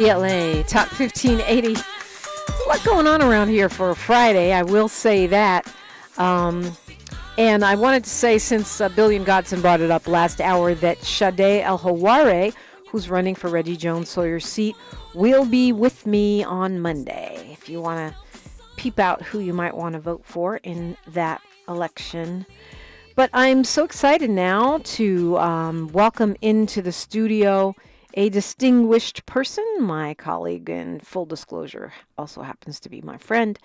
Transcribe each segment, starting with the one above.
KBLA Talk 1580. There's a lot going on around here for a Friday, I will say that. And I wanted to say, since Billion Godson brought it up last hour, that Sade El-Haware, who's running for Reggie Jones-Sawyer's seat, will be with me on Monday. If you want to peep out who you might want to vote for in that election. But I'm so excited now to welcome into the studio a distinguished person, my colleague, and full disclosure, also happens to be my friend.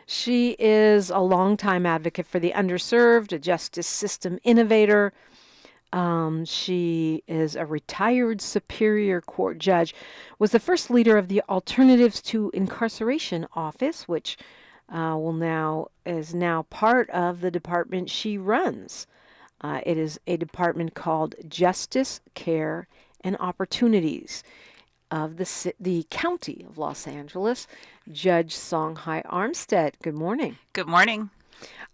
She is a longtime advocate for the underserved, a justice system innovator. She is a retired Superior Court judge, was the first leader of the Alternatives to Incarceration Office, which is now part of the department she runs. It is a department called Justice, Care, and Opportunities of the County of Los Angeles. Judge Songhai Armstead, good morning. Good morning.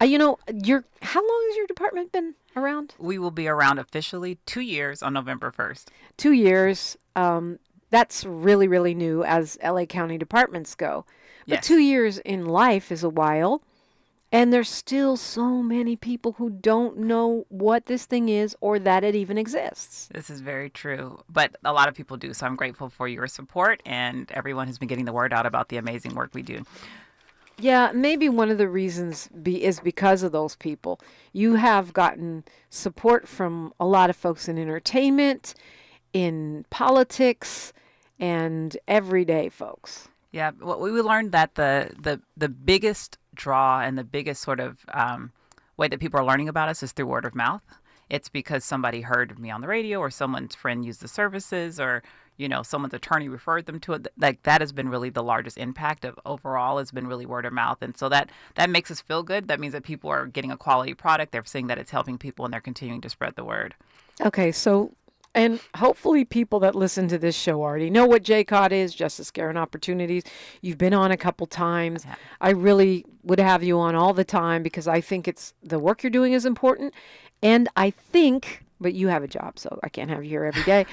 How long has your department been around? We will be around officially 2 years on November 1st. 2 years. That's really, really new as LA County departments go. But Yes. 2 years in life is a while. And there's still so many people who don't know what this thing is or that it even exists. This is very true, but a lot of people do. So I'm grateful for your support and everyone who's been getting the word out about the amazing work we do. Yeah, maybe one of the reasons is because of those people. You have gotten support from a lot of folks in entertainment, in politics, and everyday folks. Yeah, well, we learned that the biggest draw and the biggest sort of way that people are learning about us is through word of mouth. It's because somebody heard me on the radio or someone's friend used the services or, someone's attorney referred them to it. Like that has been really the largest impact of overall has been really word of mouth. And so that makes us feel good. That means that people are getting a quality product. They're seeing that it's helping people and they're continuing to spread the word. Okay, so, and hopefully people that listen to this show already know what JCOD is, Justice, Care, and Opportunities. You've been on a couple times. Yeah. I really would have you on all the time because I think the work you're doing is important. And I think, but you have a job, so I can't have you here every day.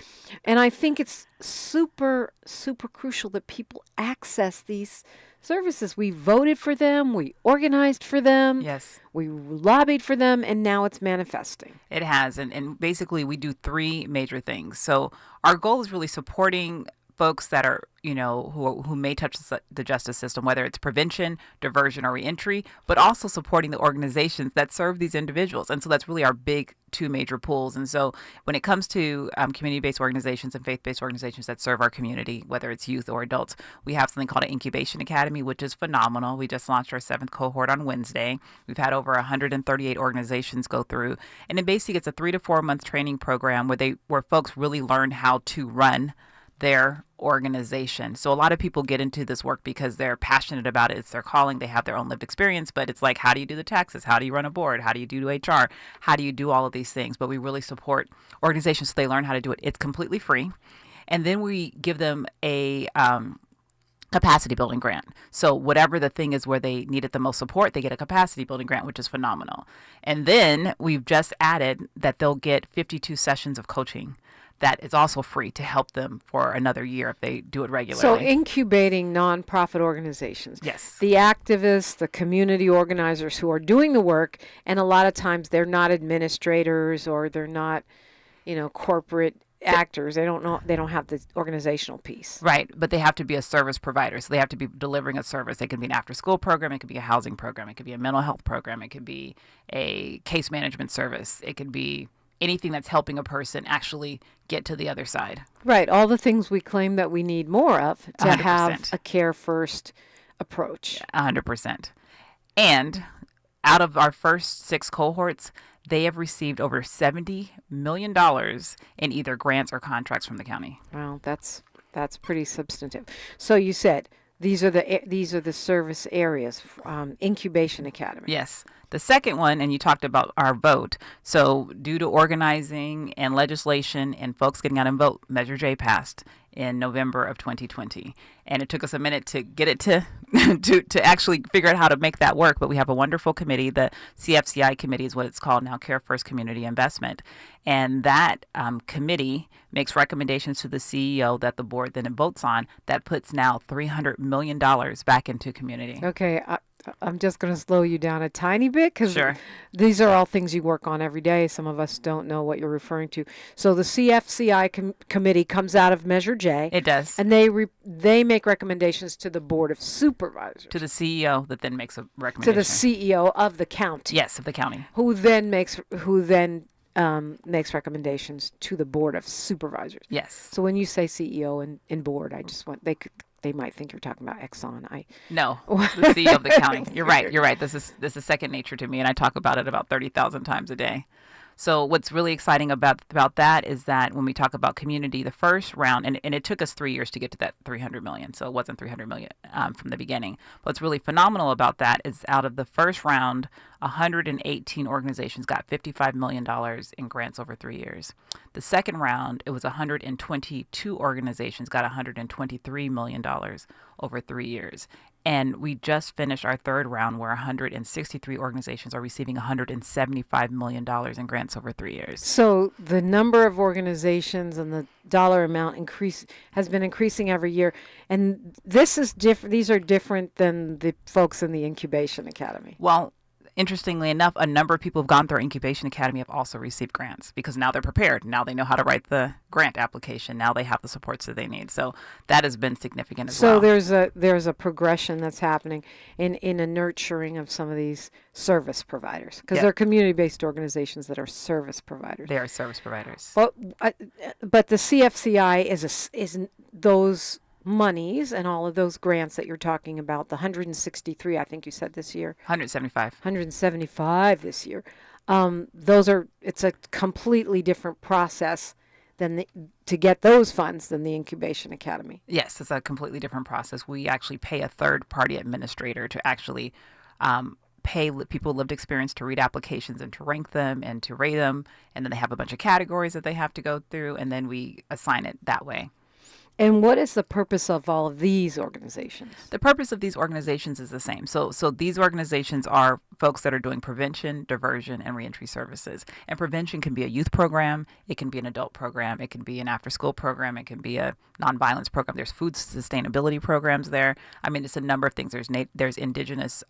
And I think it's super, super crucial that people access these services. We voted for them. We organized for them. Yes. We lobbied for them, and now it's manifesting. It has. And basically, we do three major things. So our goal is really supporting folks that are, who may touch the justice system, whether it's prevention, diversion, or reentry, but also supporting the organizations that serve these individuals. And so that's really our big two major pools. And so when it comes to community-based organizations and faith-based organizations that serve our community, whether it's youth or adults, we have something called an Incubation Academy, which is phenomenal. We just launched our 7th cohort on Wednesday. We've had over 138 organizations go through. And then basically it's a 3 to 4 month training program where folks really learn how to run their organization. So a lot of people get into this work because they're passionate about it. It's their calling. They have their own lived experience, but it's like, how do you do the taxes? How do you run a board? How do you do HR? How do you do all of these things? But we really support organizations so they learn how to do it. It's completely free. And then we give them a capacity building grant. So whatever the thing is where they needed the most support, they get a capacity building grant, which is phenomenal. And then we've just added that they'll get 52 sessions of coaching that is also free to help them for another year if they do it regularly. So incubating nonprofit organizations. Yes. The activists, the community organizers who are doing the work, and a lot of times they're not administrators or they're not, corporate actors. They don't have the organizational piece. Right, but they have to be a service provider. So they have to be delivering a service. It can be an after-school program. It could be a housing program. It could be a mental health program. It could be a case management service. It could be anything that's helping a person actually get to the other side. Right. All the things we claim that we need more of to 100%. have a care first approach. 100%. And out of our first 6 cohorts, they have received over $70 million in either grants or contracts from the county. Well, that's pretty substantive. So you said these are the service areas, Incubation Academy. Yes. The second one, and you talked about our vote. So due to organizing and legislation and folks getting out and vote, Measure J passed in November of 2020. And it took us a minute to get it to to actually figure out how to make that work. But we have a wonderful committee. The CFCI committee is what it's called now, Care First Community Investment. And that committee makes recommendations to the CEO that the board then votes on that puts now $300 million back into community. Okay, I'm just going to slow you down a tiny bit because Sure. these are all things you work on every day. Some of us don't know what you're referring to. So the CFCI committee comes out of Measure J. It does. And they make recommendations to the Board of Supervisors. To the CEO that then makes a recommendation. To the CEO of the county. Yes, of the county. Who then makes recommendations to the Board of Supervisors. Yes. So when you say CEO and board, I just want they might think you're talking about Exxon. No, the CEO of the county. You're right. This is second nature to me, and I talk about it about 30,000 times a day. So what's really exciting about that is that when we talk about community, the first round, and it took us 3 years to get to that 300 million. So it wasn't 300 million from the beginning. What's really phenomenal about that is out of the first round, 118 organizations got $55 million in grants over 3 years. The second round, it was 122 organizations got $123 million over 3 years. And we just finished our third round where 163 organizations are receiving $175 million in grants over 3 years. So the number of organizations and the dollar amount has been increasing every year. And this is different. These are different than the folks in the Incubation Academy. Well, interestingly enough, a number of people who've gone through our Incubation Academy have also received grants because now they're prepared. Now they know how to write the grant application. Now they have the supports that they need. So that has been significant as well. So there's a progression that's happening in a nurturing of some of these service providers because they're community-based organizations that are service providers. They are service providers. But the CFCI is those monies and all of those grants that you're talking about, the 163, I think you said this year. 175. 175 this year. It's a completely different process to get those funds than the Incubation Academy. Yes, it's a completely different process. We actually pay a third-party administrator to actually pay people with lived experience to read applications and to rank them and to rate them. And then they have a bunch of categories that they have to go through, and then we assign it that way. And what is the purpose of all of these organizations? The purpose of these organizations is the same. So these organizations are folks that are doing prevention, diversion, and reentry services. And prevention can be a youth program. It can be an adult program. It can be an after-school program. It can be a nonviolence program. There's food sustainability programs there. I mean, it's a number of things. There's indigenous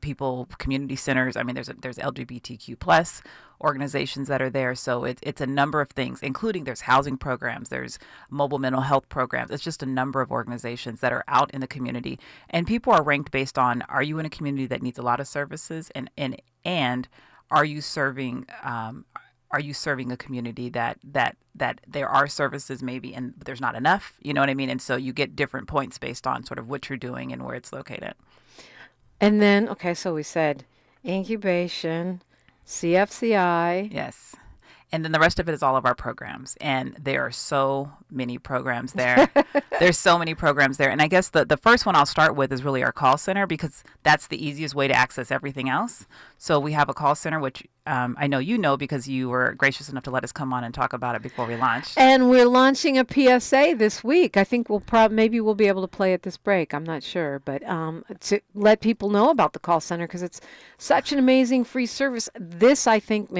people, community centers. I mean, there's LGBTQ plus organizations that are there. So it's a number of things, including there's housing programs, there's mobile mental health programs. It's just a number of organizations that are out in the community. And people are ranked based on, are you in a community that needs a lot of services? And are you serving a community that there are services maybe and there's not enough? You know what I mean? And so you get different points based on sort of what you're doing and where it's located. And then, okay, so we said incubation, CFCI. Yes. And then the rest of it is all of our programs. And there are so many programs there. There's so many programs there. And I guess the first one I'll start with is really our call center because that's the easiest way to access everything else. So we have a call center, which I know you know because you were gracious enough to let us come on and talk about it before we launched. And we're launching a PSA this week. I think maybe we'll be able to play at this break. I'm not sure. But to let people know about the call center because it's such an amazing free service. This, I think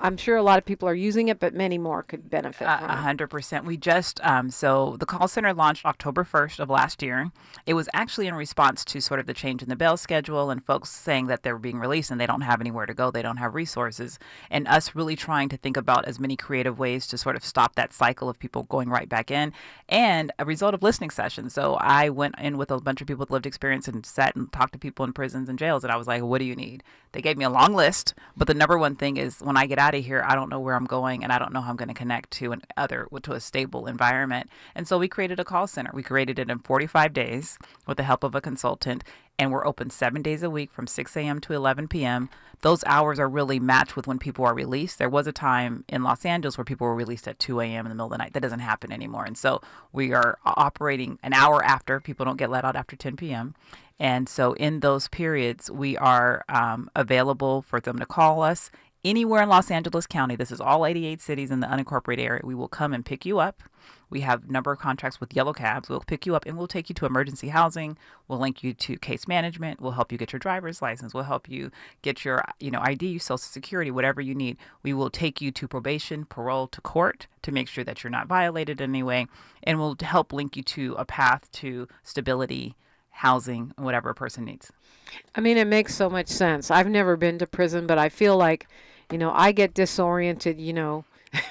I'm sure a lot of people are using it, but many more could benefit from it. 100%. We just, so the call center launched October 1st of last year. It was actually in response to sort of the change in the bail schedule and folks saying that they're being released and they don't have anywhere to go. They don't have resources. And us really trying to think about as many creative ways to sort of stop that cycle of people going right back in. And a result of listening sessions. So I went in with a bunch of people with lived experience and sat and talked to people in prisons and jails. And I was like, what do you need? They gave me a long list. But the number one thing is when I get out of here, I don't know where I'm going and I don't know how I'm going to connect to a stable environment. And so we created a call center. We created it in 45 days with the help of a consultant. And we're open 7 days a week from 6 a.m. to 11 p.m. Those hours are really matched with when people are released. There was a time in Los Angeles where people were released at 2 a.m. in the middle of the night. That doesn't happen anymore. And so we are operating an hour after. People don't get let out after 10 p.m. And so in those periods, we are available for them to call us anywhere in Los Angeles County, this is all 88 cities in the unincorporated area, we will come and pick you up. We have a number of contracts with yellow cabs. We'll pick you up and we'll take you to emergency housing. We'll link you to case management. We'll help you get your driver's license. We'll help you get your, ID, Social Security, whatever you need. We will take you to probation, parole, to court to make sure that you're not violated in any way. And we'll help link you to a path to stability, housing, and whatever a person needs. I mean, it makes so much sense. I've never been to prison, but I feel like, I get disoriented,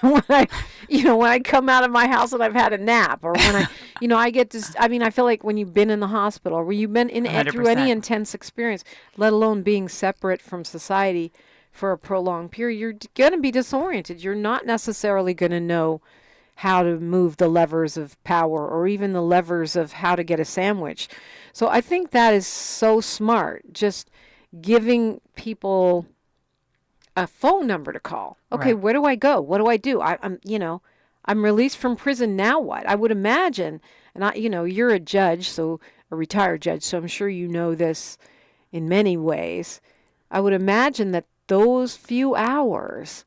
when I come out of my house and I've had a nap, or when I get this, I feel like when you've been in the hospital, or when you've been through any intense experience, let alone being separate from society for a prolonged period, you're going to be disoriented. You're not necessarily going to know how to move the levers of power, or even the levers of how to get a sandwich. So I think that is so smart, just giving people a phone number to call. Okay, right. Where do I go? What do I do? I'm released from prison. Now what? I would imagine, and you're a judge, so a retired judge, so I'm sure you know this in many ways. I would imagine that those few hours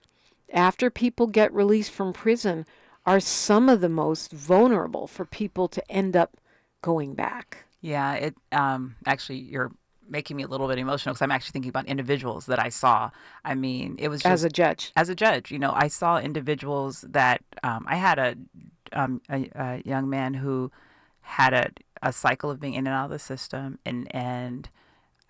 after people get released from prison are some of the most vulnerable for people to end up going back. Yeah, it actually you're making me a little bit emotional because I'm actually thinking about individuals that I saw. I mean, it was just, as a judge. I saw individuals that I had a young man who had a cycle of being in and out of the system, and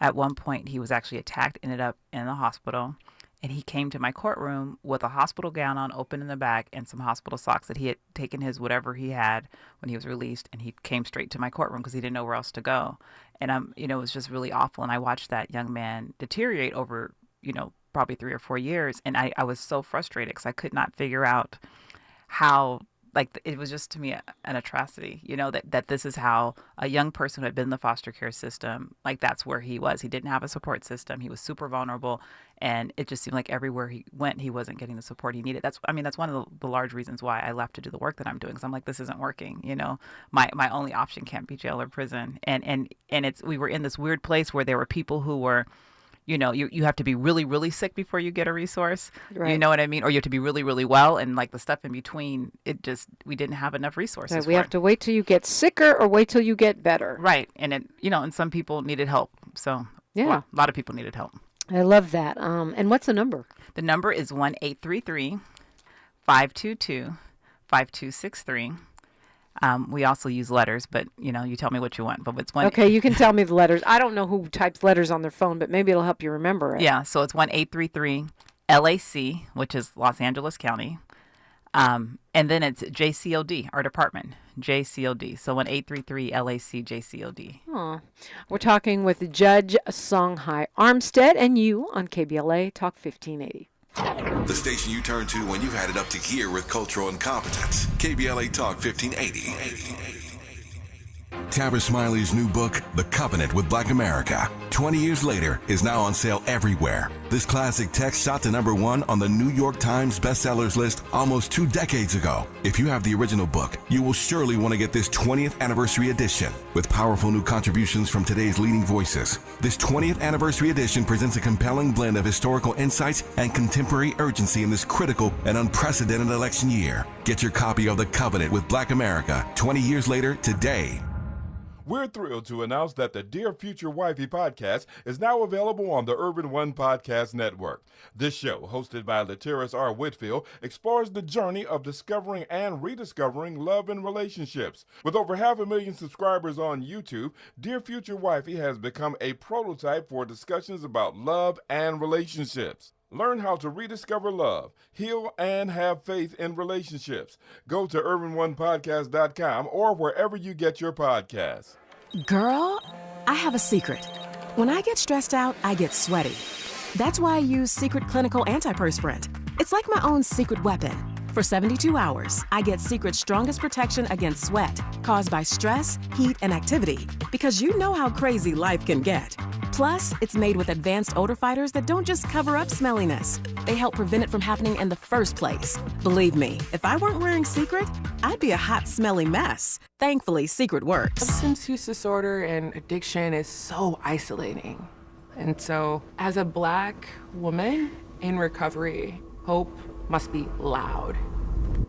at one point he was actually attacked, ended up in the hospital, and he came to my courtroom with a hospital gown on, open in the back, and some hospital socks that he had taken his whatever he had when he was released, and he came straight to my courtroom because he didn't know where else to go. And it was just really awful. And I watched that young man deteriorate over, probably 3 or 4 years. And I was so frustrated because I could not figure out how, it was just to me an atrocity, that this is how a young person who had been in the foster care system, that's where he was. He didn't have a support system. He was super vulnerable. And it just seemed like everywhere he went, he wasn't getting the support he needed. That's one of the large reasons why I left to do the work that I'm doing. Because I'm like, this isn't working. My only option can't be jail or prison. And we were in this weird place where there were people who were, you have to be really, really sick before you get a resource. Right. You know what I mean? Or you have to be really, really well. And the stuff in between, we didn't have enough resources. Right. We have to wait till you get sicker or wait till you get better. Right. And and some people needed help. So yeah, a lot of people needed help. I love that. And what's the number? The number is 1-833-522-5263. We also use letters, but you tell me what you want. But it's one. Okay, you can tell me the letters. I don't know who types letters on their phone, but maybe it'll help you remember it. Yeah, so it's 1-833-LAC, which is Los Angeles County. And then it's JCOD, our department, JCOD. So 1-833-LAC-JCOD. Oh, we're talking with Judge Songhai Armstead and you on KBLA Talk 1580. The station you turn to when you've had it up to here with cultural incompetence. KBLA Talk 1580. Tavis Smiley's new book, The Covenant with Black America, 20 years later, is now on sale everywhere. This classic text shot to #1 on the New York Times bestsellers list almost 2 decades ago. If you have the original book, you will surely want to get this 20th anniversary edition with powerful new contributions from today's leading voices. This 20th anniversary edition presents a compelling blend of historical insights and contemporary urgency in this critical and unprecedented election year. Get your copy of The Covenant with Black America 20 years later today. We're thrilled to announce that the Dear Future Wifey podcast is now available on the Urban One Podcast Network. This show, hosted by Latiris R. Whitfield, explores the journey of discovering and rediscovering love and relationships. With over 500,000 subscribers on YouTube, Dear Future Wifey has become a prototype for discussions about love and relationships. Learn how to rediscover love, heal, and have faith in relationships. Go to urbanonepodcast.com or wherever you get your podcasts. Girl, I have a secret. When I get stressed out, I get sweaty. That's why I use Secret Clinical Antiperspirant. It's like my own secret weapon. For 72 hours, I get Secret's strongest protection against sweat caused by stress, heat, and activity, because you know how crazy life can get. Plus, it's made with advanced odor fighters that don't just cover up smelliness. They help prevent it from happening in the first place. Believe me, if I weren't wearing Secret, I'd be a hot, smelly mess. Thankfully, Secret works. Substance use disorder and addiction is so isolating. And so, as a Black woman, in recovery, hope must be loud.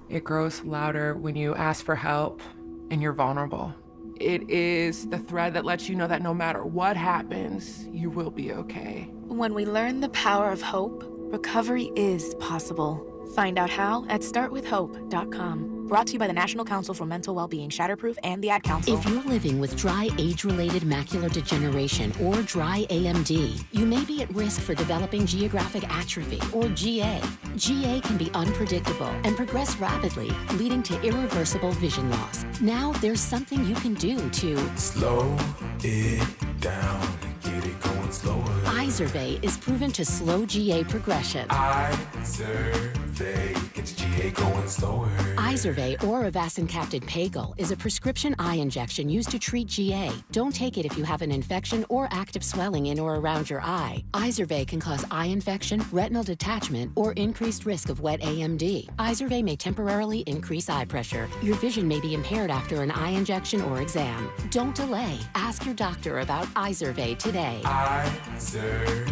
It grows louder when you ask for help and you're vulnerable. It is the thread that lets you know that no matter what happens, you will be okay. When we learn the power of hope, recovery is possible. Find out how at startwithhope.com. Brought to you by the National Council for Mental Wellbeing, Shatterproof, and the Ad Council. If you're living with dry age-related macular degeneration or dry AMD, you may be at risk for developing geographic atrophy or GA. GA can be unpredictable and progress rapidly, leading to irreversible vision loss. Now there's something you can do to slow it down and get it going slower. Izervay is proven to slow GA progression. Izervay gets GA going slower. Izervay or avastin-capted Pagel is a prescription eye injection used to treat GA. Don't take it if you have an infection or active swelling in or around your eye. Izervay can cause eye infection, retinal detachment, or increased risk of wet AMD. Izervay may temporarily increase eye pressure. Your vision may be impaired after an eye injection or exam. Don't delay. Ask your doctor about Izervay today. Izervay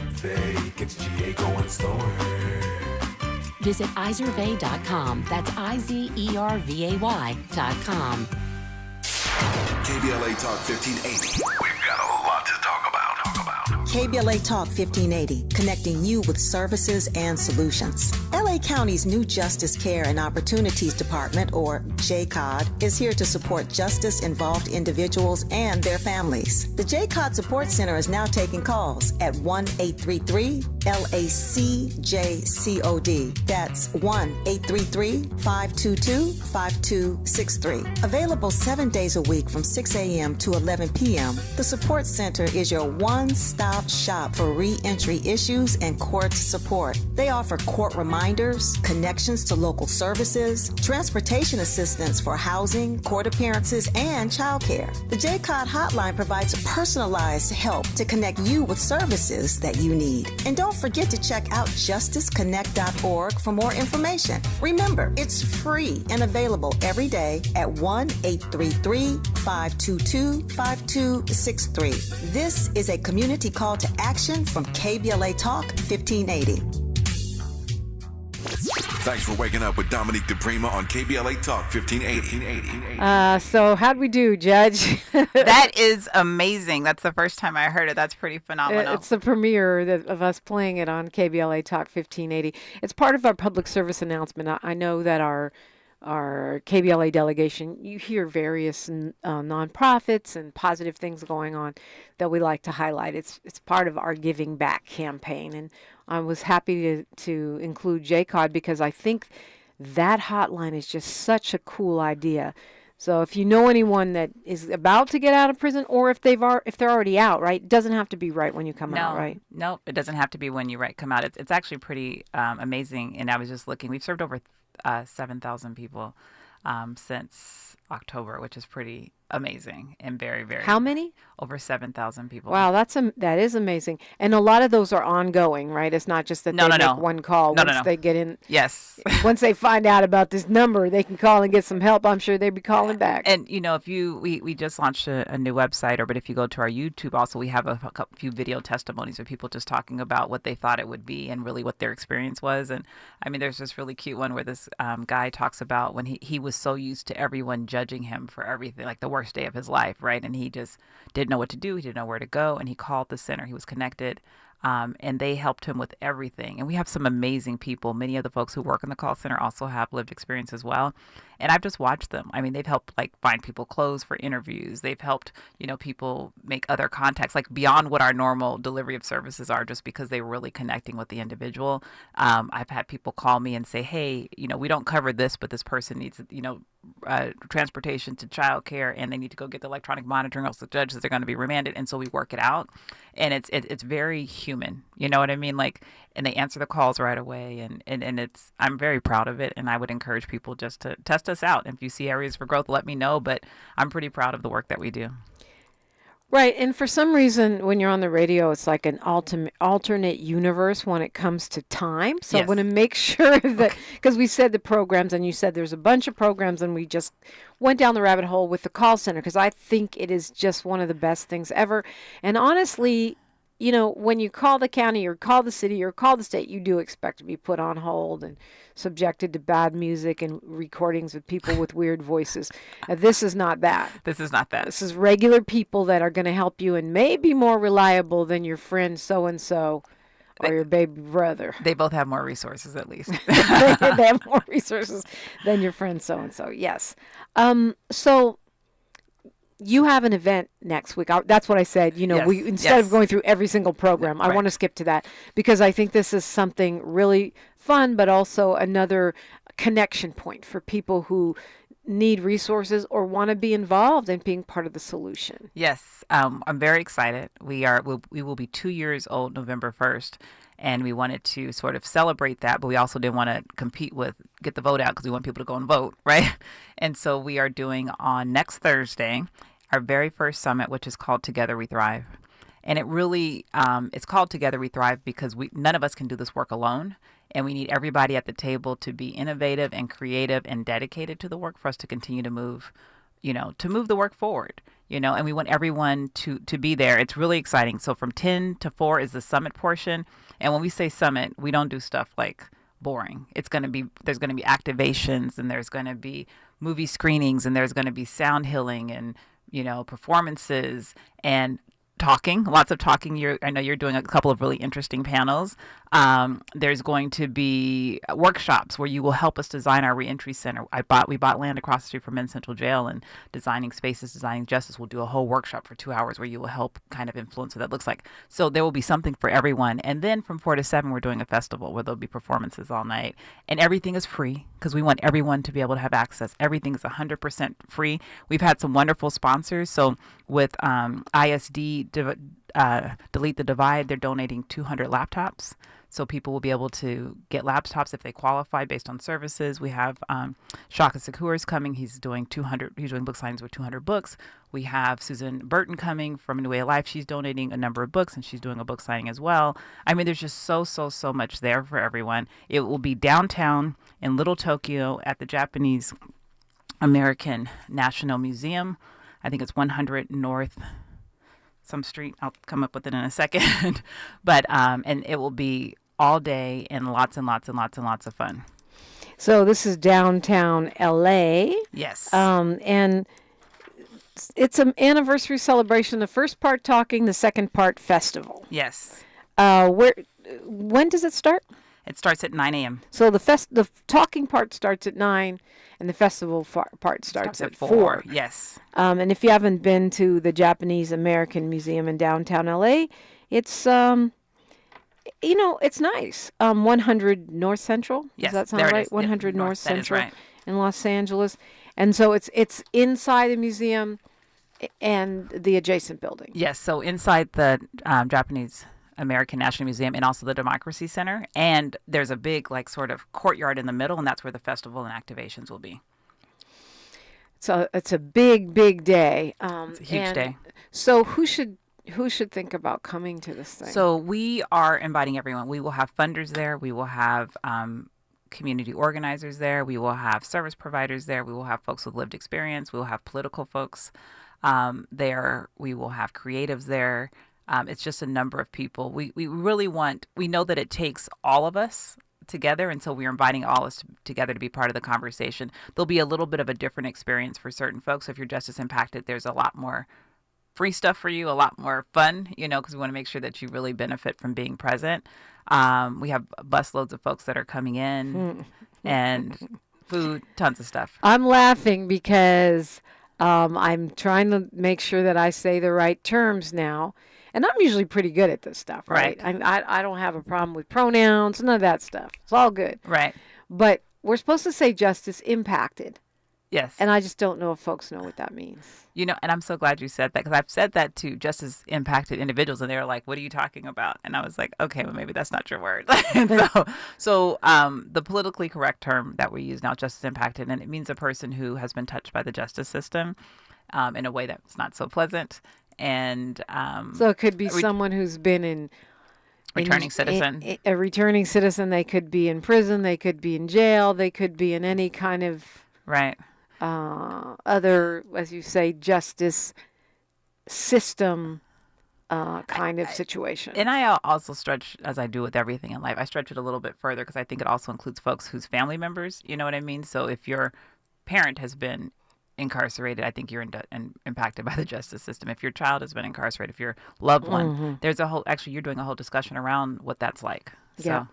gets GA going slower. Visit Izervay.com. That's IZERVAY.com. KBLA Talk 1580. We've got a lot to talk about. KBLA Talk 1580, connecting you with services and solutions. LA County's new Justice Care and Opportunities Department, or JCOD, is here to support justice-involved individuals and their families. The JCOD Support Center is now taking calls at 1-833-LAC-JCOD. That's 1-833-522-5263. Available 7 days a week from 6 a.m. to 11 p.m., the Support Center is your one-stop shop for re-entry issues and court support. They offer court reminders, connections to local services, transportation assistance for housing, court appearances, and childcare. The JCOD hotline provides personalized help to connect you with services that you need. And don't forget to check out justiceconnect.org for more information. Remember, it's free and available every day at 1-833-522-5263. This is a community call to action from KBLA Talk 1580. Thanks for waking up with Dominique DiPrima on KBLA Talk 1580. So how'd we do, Judge? That is amazing. That's the first time I heard it. That's pretty phenomenal. It's the premiere of us playing it on KBLA Talk 1580. It's part of our public service announcement. I know that our KBLA delegation, you hear various nonprofits and positive things going on that we like to highlight. It's part of our giving back campaign, and I was happy to include JCOD because I think that hotline is just such a cool idea. So if you know anyone that is about to get out of prison, or if they're already out, right? It doesn't have to be right when you come out, right? No, it doesn't have to be when you come out. It's actually pretty amazing. And I was just looking. We've served over 7,000 people since October, which is pretty amazing and very, very. How many? Over 7,000 people. Wow, that is amazing. And a lot of those are ongoing, right? It's not just that they make one call once they get in. Yes. Once they find out about this number, they can call and get some help. I'm sure they'd be calling back. And if we just launched a new website, but if you go to our YouTube, also we have a few video testimonies of people just talking about what they thought it would be and really what their experience was. And I mean, there's this really cute one where this guy talks about when he was so used to everyone judging him for everything, like the worst day of his life, right? And he just didn't know what to do. He didn't know where to go. And he called the center. He was connected. And they helped him with everything. And we have some amazing people. Many of the folks who work in the call center also have lived experience as well. And I've just watched them. I mean, they've helped find people clothes for interviews. They've helped, people make other contacts, beyond what our normal delivery of services are, just because they were really connecting with the individual. I've had people call me and say, hey, we don't cover this, but this person needs, transportation to childcare, and they need to go get the electronic monitoring, else the judge says they're going to be remanded. And so we work it out. And it's very human, you know what I mean? And they answer the calls right away. And I'm very proud of it. And I would encourage people just to test us out. If you see areas for growth, let me know. But I'm pretty proud of the work that we do. Right. And for some reason, when you're on the radio, it's like an alternate universe when it comes to time. So Yes. I want to make sure that, because we said the programs, and you said there's a bunch of programs, and we just went down the rabbit hole with the call center, because I think it is just one of the best things ever. And honestly, when you call the county or call the city or call the state, you do expect to be put on hold and subjected to bad music and recordings of people with weird voices. This is not that. This is not that. This is regular people that are going to help you and may be more reliable than your friend so-and-so or your baby brother. They both have more resources, at least. They have more resources than your friend so-and-so, yes. So you have an event next week. That's what I said. Yes. Instead of going through every single program, I want to skip to that because I think this is something really fun, but also another connection point for people who need resources or want to be involved in being part of the solution. Yes, I'm very excited. We will be 2 years old November 1st, and we wanted to sort of celebrate that, but we also didn't want to get the vote out because we want people to go and vote, right? And so we are doing on next Thursday our very first summit, which is called Together We Thrive. And it really, it's called Together We Thrive because none of us can do this work alone. And we need everybody at the table to be innovative and creative and dedicated to the work for us to continue to move, to move the work forward, and we want everyone to be there. It's really exciting. So from 10 to 4 is the summit portion. And when we say summit, we don't do stuff like boring. There's going to be activations, and there's going to be movie screenings, and there's going to be sound healing and, performances and lots of talking. I know you're doing a couple of really interesting panels. There's going to be workshops where you will help us design our reentry center. We bought land across the street from Men's Central Jail, and designing spaces, designing justice. We'll do a whole workshop for 2 hours where you will help kind of influence what that looks like. So there will be something for everyone. And then from 4 to 7, we're doing a festival where there'll be performances all night, and everything is free because we want everyone to be able to have access. Everything is 100% free. We've had some wonderful sponsors. So with ISD Delete the Divide, they're donating 200 laptops. So people will be able to get laptops if they qualify based on services. We have Shaka Sakur is coming. He's doing book signings with 200 books. We have Susan Burton coming from A New Way of Life. She's donating a number of books, and she's doing a book signing as well. I mean, there's just so much there for everyone. It will be downtown in Little Tokyo at the Japanese American National Museum. I think it's 100 North some street. I'll come up with it in a second. But and it will be all day and lots and lots of fun. So this is downtown LA. Yes. And it's an anniversary celebration. The first part talking, the second part festival. Yes. When does it start? It starts at 9 a.m. So the talking part starts at 9, and the festival part starts at 4. Yes. And if you haven't been to the Japanese American Museum in downtown LA, it's it's nice. 100 North Central. Yes, Does that sound right? 100 North Central right. in Los Angeles, and so it's inside the museum and the adjacent building. Yes. So inside the Japanese American National Museum and also the Democracy Center. And there's a big sort of courtyard in the middle, and that's where the festival and activations will be. So it's a big day. It's a huge day. So who should think about coming to this thing? So we are inviting everyone. We will have funders there. We will have community organizers there. We will have service providers there. We will have folks with lived experience. We will have political folks there. We will have creatives there. It's just a number of people. We know that it takes all of us together, and so we're inviting all of us together to be part of the conversation. There'll be a little bit of a different experience for certain folks. So if you're justice impacted, there's a lot more free stuff for you, a lot more fun, because we want to make sure that you really benefit from being present. We have busloads of folks that are coming in and food, tons of stuff. I'm laughing because I'm trying to make sure that I say the right terms now. And I'm usually pretty good at this stuff, right? I don't have a problem with pronouns, none of that stuff. It's all good. Right. But we're supposed to say justice impacted. Yes. And I just don't know if folks know what that means. And I'm so glad you said that, because I've said that to justice impacted individuals, and they were like, what are you talking about? And I was like, okay, well, maybe that's not your word. so the politically correct term that we use now, justice impacted, and it means a person who has been touched by the justice system in a way that's not so pleasant. And so it could be someone who's been returning citizen. A returning citizen. They could be in prison. They could be in jail. They could be in any kind of other, as you say, justice system kind of situation. And I also stretch, as I do with everything in life, I stretch it a little bit further because I think it also includes folks whose family members, you know what I mean? So if your parent has been incarcerated, I think you're impacted by the justice system. If your child has been incarcerated, if your loved one, there's you're doing a whole discussion around what that's like. Yeah,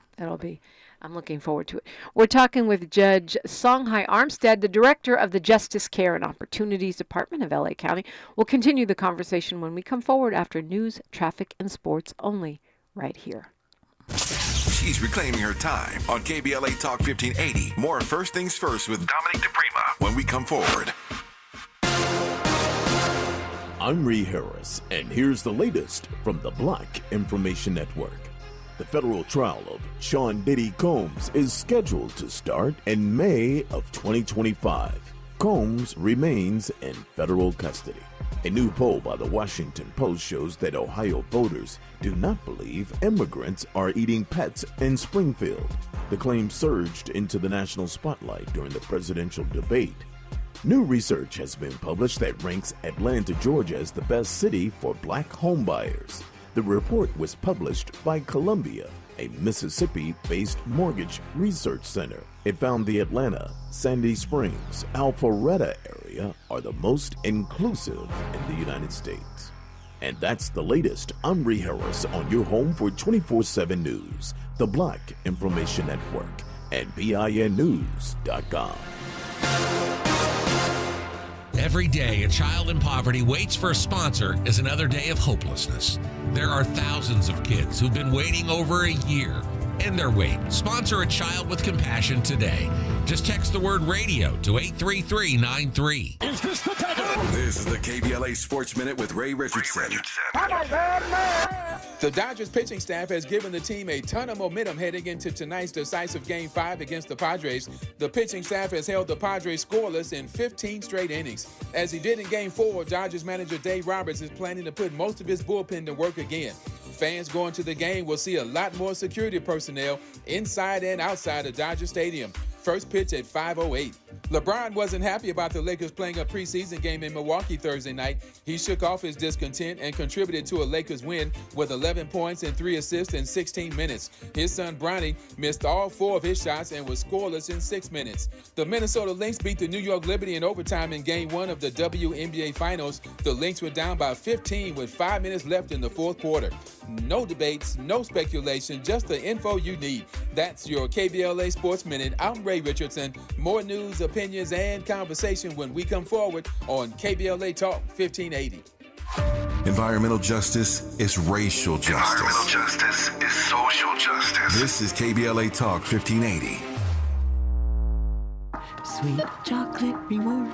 I'm looking forward to it. We're talking with Judge Songhai Armstead, the Director of the Justice Care and Opportunities Department of LA County. We'll continue the conversation when we come forward after news, traffic, and sports only right here. She's reclaiming her time on KBLA Talk 1580. More First Things First with Dominique DiPrima when we come forward. I'm Ree Harris, and here's the latest from the Black Information Network. The federal trial of Sean Diddy Combs is scheduled to start in May of 2025. Combs remains in federal custody. A new poll by the Washington Post shows that Ohio voters do not believe immigrants are eating pets in Springfield. The claim surged into the national spotlight during the presidential debate. New research has been published that ranks Atlanta, Georgia as the best city for black homebuyers. The report was published by Columbia, a Mississippi-based mortgage research center. It found the Atlanta, Sandy Springs, Alpharetta area are the most inclusive in the United States. And that's the latest. I'm Ree Harris on your home for 24/7 News, the Black Information Network, and BINnews.com. Every day, a child in poverty waits for a sponsor is another day of hopelessness. There are thousands of kids who've been waiting over a year. End their wait. Sponsor a child with compassion today. Just text the word radio to 83393. Is this the time? This is the KBLA Sports Minute with Ray Richardson. The Dodgers pitching staff has given the team a ton of momentum heading into tonight's decisive Game 5 against the Padres. The pitching staff has held the Padres scoreless in 15 straight innings. As he did in Game 4, Dodgers manager Dave Roberts is planning to put most of his bullpen to work again. Fans going to the game will see a lot more security personnel inside and outside of Dodger Stadium. First pitch at 5:08. LeBron wasn't happy about the Lakers playing a preseason game in Milwaukee Thursday night. He shook off his discontent and contributed to a Lakers win with 11 points and 3 assists in 16 minutes. His son Bronny missed all 4 of his shots and was scoreless in 6 minutes. The Minnesota Lynx beat the New York Liberty in overtime in Game 1 of the WNBA Finals. The Lynx were down by 15 with 5 minutes left in the fourth quarter. No debates, no speculation, just the info you need. That's your KBLA Sports Minute. I'm Ray Richardson. More news, opinions, and conversation when we come forward on KBLA Talk 1580. Environmental justice is racial justice. Environmental justice is social justice. This is KBLA Talk 1580. Sweet chocolate reward.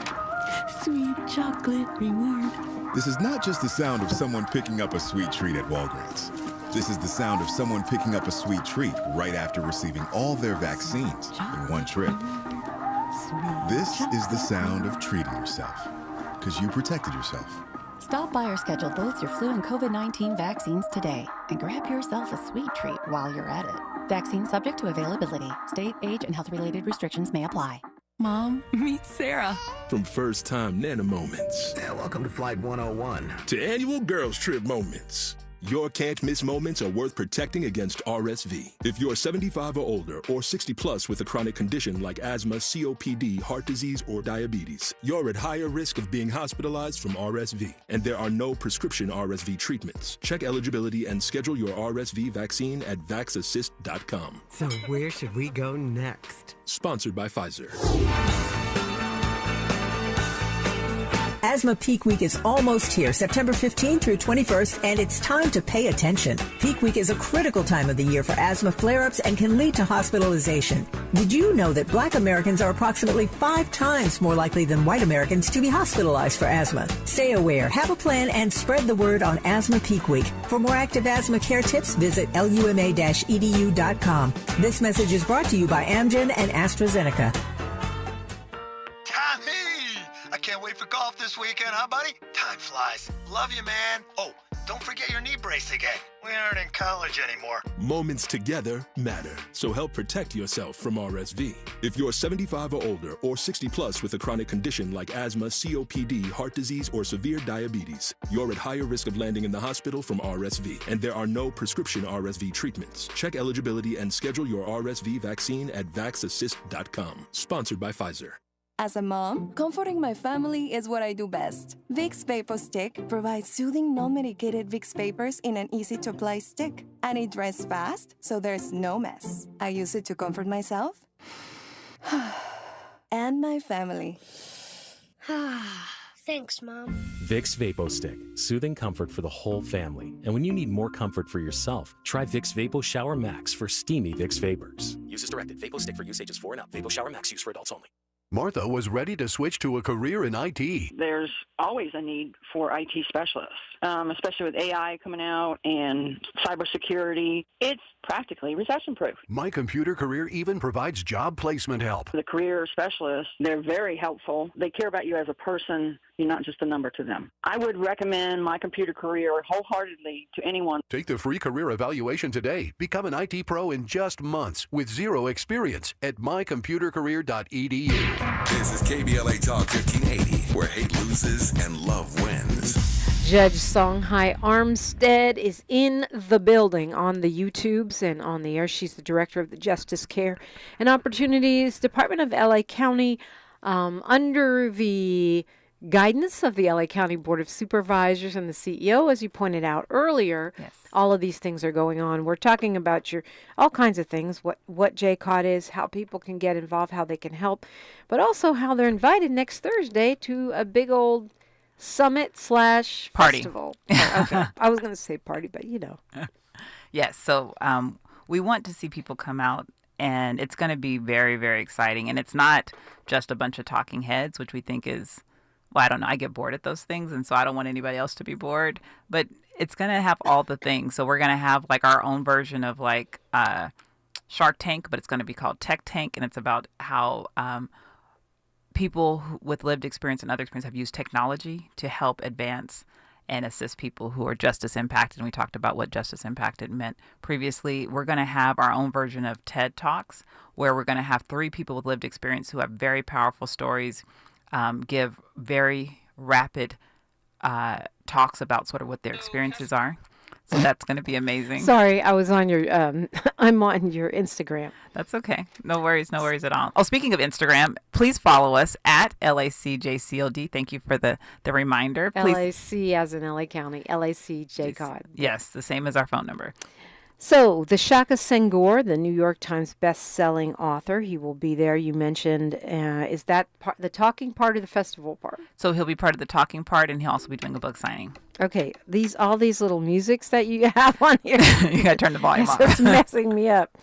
Sweet chocolate reward. This is not just the sound of someone picking up a sweet treat at Walgreens. This is the sound of someone picking up a sweet treat right after receiving all their vaccines in one trip. This is the sound of treating yourself, because you protected yourself. Stop by or schedule both your flu and COVID-19 vaccines today and grab yourself a sweet treat while you're at it. Vaccine subject to availability. State, age, and health-related restrictions may apply. Mom, meet Sarah. From first-time Nana moments. Yeah, welcome to Flight 101. To annual girls trip moments. Your can't-miss moments are worth protecting against RSV. If you're 75 or older or 60 plus with a chronic condition like asthma, COPD, heart disease, or diabetes, you're at higher risk of being hospitalized from RSV. And there are no prescription RSV treatments. Check eligibility and schedule your RSV vaccine at vaxassist.com. So where should we go next? Sponsored by Pfizer. Asthma Peak Week is almost here, September 15th through 21st, and it's time to pay attention. Peak Week is a critical time of the year for asthma flare-ups and can lead to hospitalization. Did you know that Black Americans are approximately 5 times more likely than white Americans to be hospitalized for asthma? Stay aware, have a plan, and spread the word on Asthma Peak Week. For more active asthma care tips, visit luma-edu.com. This message is brought to you by Amgen and AstraZeneca. I can't wait for golf this weekend, huh, buddy? Time flies. Love you, man. Oh, don't forget your knee brace again. We aren't in college anymore. Moments together matter, so help protect yourself from RSV. If you're 75 or older or 60 plus with a chronic condition like asthma, COPD, heart disease, or severe diabetes, you're at higher risk of landing in the hospital from RSV, and there are no prescription RSV treatments. Check eligibility and schedule your RSV vaccine at vaxassist.com. Sponsored by Pfizer. As a mom, comforting my family is what I do best. Vicks Vapor Stick provides soothing, non-medicated Vicks vapors in an easy-to-apply stick, and it dries fast, so there's no mess. I use it to comfort myself and my family. Thanks, Mom. Vicks Vapo Stick, soothing comfort for the whole family. And when you need more comfort for yourself, try Vicks Vapo Shower Max for steamy Vicks vapors. Use as directed. Vapo Stick for use ages 4 and up. Vapo Shower Max use for adults only. Martha was ready to switch to a career in IT. There's always a need for IT specialists, especially with AI coming out and cybersecurity. It's practically recession-proof. My Computer Career even provides job placement help. The career specialists, they're very helpful. They care about you as a person. You're not just a number to them. I would recommend My Computer Career wholeheartedly to anyone. Take the free career evaluation today. Become an IT pro in just months with zero experience at mycomputercareer.edu. This is KBLA Talk 1580, where hate loses and love wins. Judge Songhai Armstead is in the building on the YouTubes and on the air. She's the director of the Justice Care and Opportunities Department of LA County, under the guidance of the LA County Board of Supervisors and the CEO, as you pointed out earlier. Yes. All of these things are going on. We're talking about all kinds of things, what JCOD is, how people can get involved, how they can help, but also how they're invited next Thursday to a big old summit / party. festival. Okay. I was going to say party, but you know. Yes. So we want to see people come out, and it's going to be very, very exciting. And it's not just a bunch of talking heads, which we think is, well, I don't know. I get bored at those things, and so I don't want anybody else to be bored. But it's going to have all the things. So we're going to have like our own version of like Shark Tank, but it's going to be called Tech Tank, and it's about how people with lived experience and other experience have used technology to help advance and assist people who are justice impacted. And we talked about what justice impacted meant previously. We're going to have our own version of TED Talks, where we're going to have 3 people with lived experience who have very powerful stories, give very rapid talks about sort of what their experiences are. So that's going to be amazing. Sorry, I was on your, I'm on your Instagram. That's okay. No worries at all. Oh, speaking of Instagram, please follow us at LACJCOD. Thank you for the reminder. Please. LAC as in LA County, LAC JCOD. Yes, the same as our phone number. So, the Shaka Senghor, the New York Times best-selling author, he will be there. You mentioned, is that the talking part or the festival part? So he'll be part of the talking part, and he'll also be doing a book signing. Okay, all these little musics that you have on here. You got to turn the volume off. It's messing me up.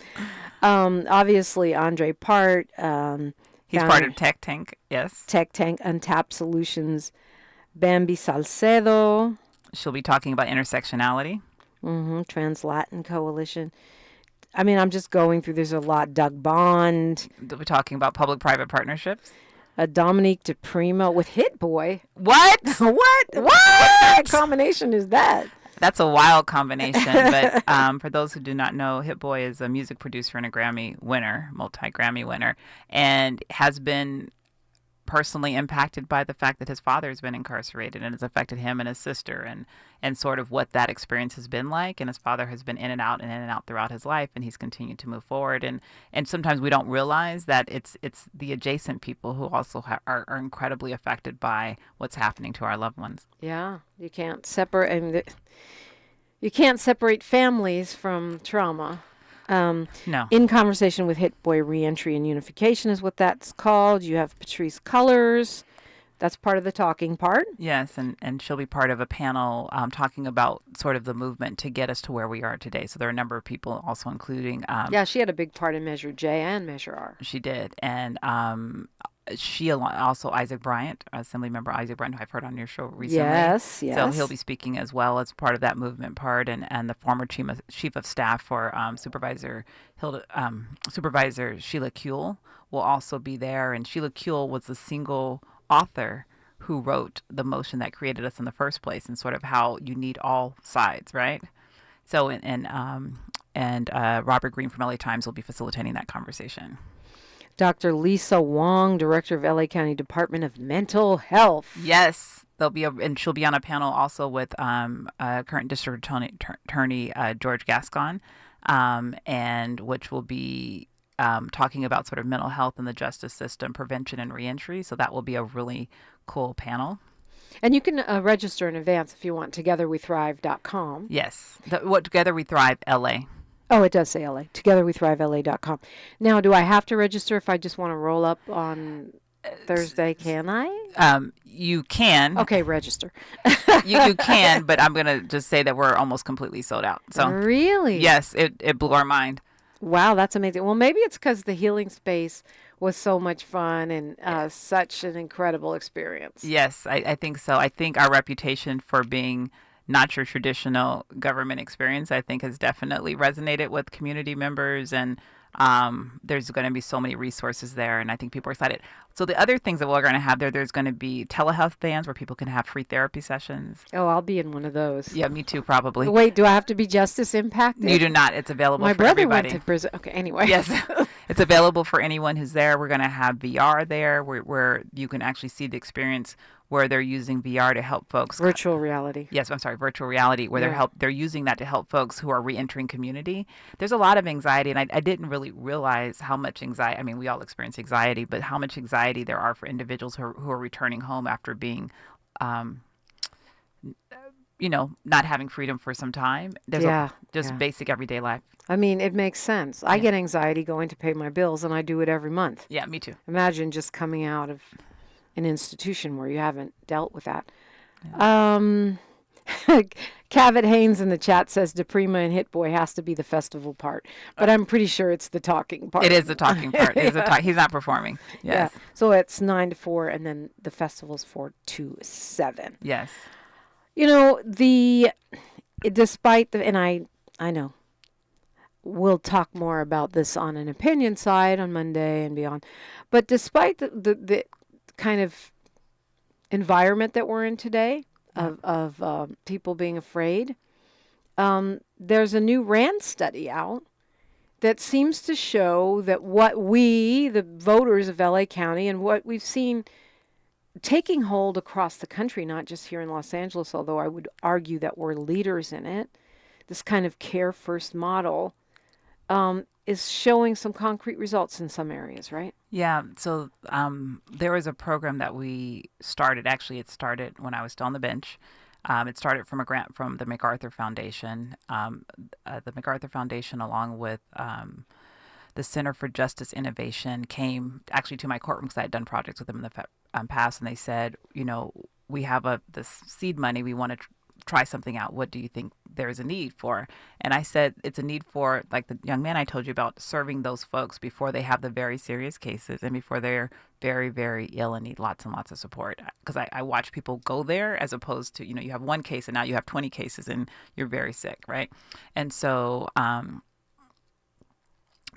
Obviously, Andre Part. He's part of Tech Tank, yes. Tech Tank, Untapped Solutions. Bambi Salcedo. She'll be talking about intersectionality. Trans-Latin Coalition. I mean, I'm just going through. There's a lot. Doug Bond. We're talking about public-private partnerships. Dominique DiPrima with Hit Boy. What? What kind of combination is that? That's a wild combination. But for those who do not know, Hit Boy is a music producer and a Grammy winner, multi-Grammy winner, and has been personally impacted by the fact that his father has been incarcerated, and it's affected him and his sister, and sort of what that experience has been like. And his father has been in and out throughout his life, and he's continued to move forward. And sometimes we don't realize that it's the adjacent people who also are incredibly affected by what's happening to our loved ones. Yeah, you can't separate. You can't separate families from trauma. No. In Conversation with Hit Boy, Reentry and Unification is what that's called. You have Patrice Cullors. That's part of the talking part. Yes, and she'll be part of a panel talking about sort of the movement to get us to where we are today. So there are a number of people also including... yeah, she had a big part in Measure J and Measure R. She did. And she also Isaac Bryant, Assembly Member Isaac Bryant, who I've heard on your show recently. Yes. So he'll be speaking as well as part of that movement part, and the former chief of staff for Supervisor Sheila Kuehl will also be there. And Sheila Kuehl was the single author who wrote the motion that created us in the first place, and sort of how you need all sides, right? So, and Robert Green from LA Times will be facilitating that conversation. Dr. Lisa Wong, Director of LA County Department of Mental Health. Yes, and she'll be on a panel also with current District Attorney George Gascon, and which will be talking about sort of mental health in the justice system, prevention and reentry. So that will be a really cool panel. And you can register in advance if you want, togetherwethrive.com. Yes, Together We Thrive LA. Oh, it does say LA. Togetherwethrive.la.com. Now, do I have to register if I just want to roll up on Thursday? Can I? You can. Okay, register. you can, but I'm going to just say that we're almost completely sold out. So really? Yes, it blew our mind. Wow, that's amazing. Well, maybe it's because the healing space was so much fun and such an incredible experience. Yes, I think so. I think our reputation for being not your traditional government experience, I think, has definitely resonated with community members, and there's going to be so many resources there, and I think people are excited. So the other things that we're going to have there's going to be telehealth vans where people can have free therapy sessions. Oh, I'll be in one of those. Yeah, me too, probably. Wait, do I have to be justice impacted? You do not. It's available for everybody. My brother went to prison. Okay, anyway. Yes. It's available for anyone who's there. We're going to have VR there where you can actually see the experience where they're using VR to help folks. Virtual reality. Yes, I'm sorry, virtual reality, where they're using that to help folks who are reentering community. There's a lot of anxiety, and I didn't really realize how much anxiety. I mean, we all experience anxiety, but how much anxiety there are for individuals who are returning home after being, not having freedom for some time. There's just basic everyday life. I mean, it makes sense. I get anxiety going to pay my bills, and I do it every month. Yeah, me too. Imagine just coming out of an institution where you haven't dealt with that. Yeah. Cavett Haynes in the chat says DiPrima and Hit Boy has to be the festival part, but I'm pretty sure it's the talking part. It is the talking part. He's not performing. Yes. Yeah. So it's 9 to 4, and then the festival's 4 to 7. Yes. Despite and I know we'll talk more about this on an opinion side on Monday and beyond, but despite the kind of environment that we're in today of people being afraid, there's a new RAND study out that seems to show that what we, the voters of LA County, and what we've seen taking hold across the country, not just here in Los Angeles, although I would argue that we're leaders in it, this kind of care first model, is showing some concrete results in some areas, right? Yeah. So there was a program that we started. Actually, it started when I was still on the bench. It started from a grant from the MacArthur Foundation. The MacArthur Foundation, along with the Center for Justice Innovation, came actually to my courtroom because I had done projects with them in the past, and they said, we have this seed money. We want to try something out. What do you think there's a need for? And I said, it's a need for, like the young man I told you about, serving those folks before they have the very serious cases and before they're very, very ill and need lots and lots of support. Because I watch people go there as opposed to, you have one case and now you have 20 cases and you're very sick, right? And so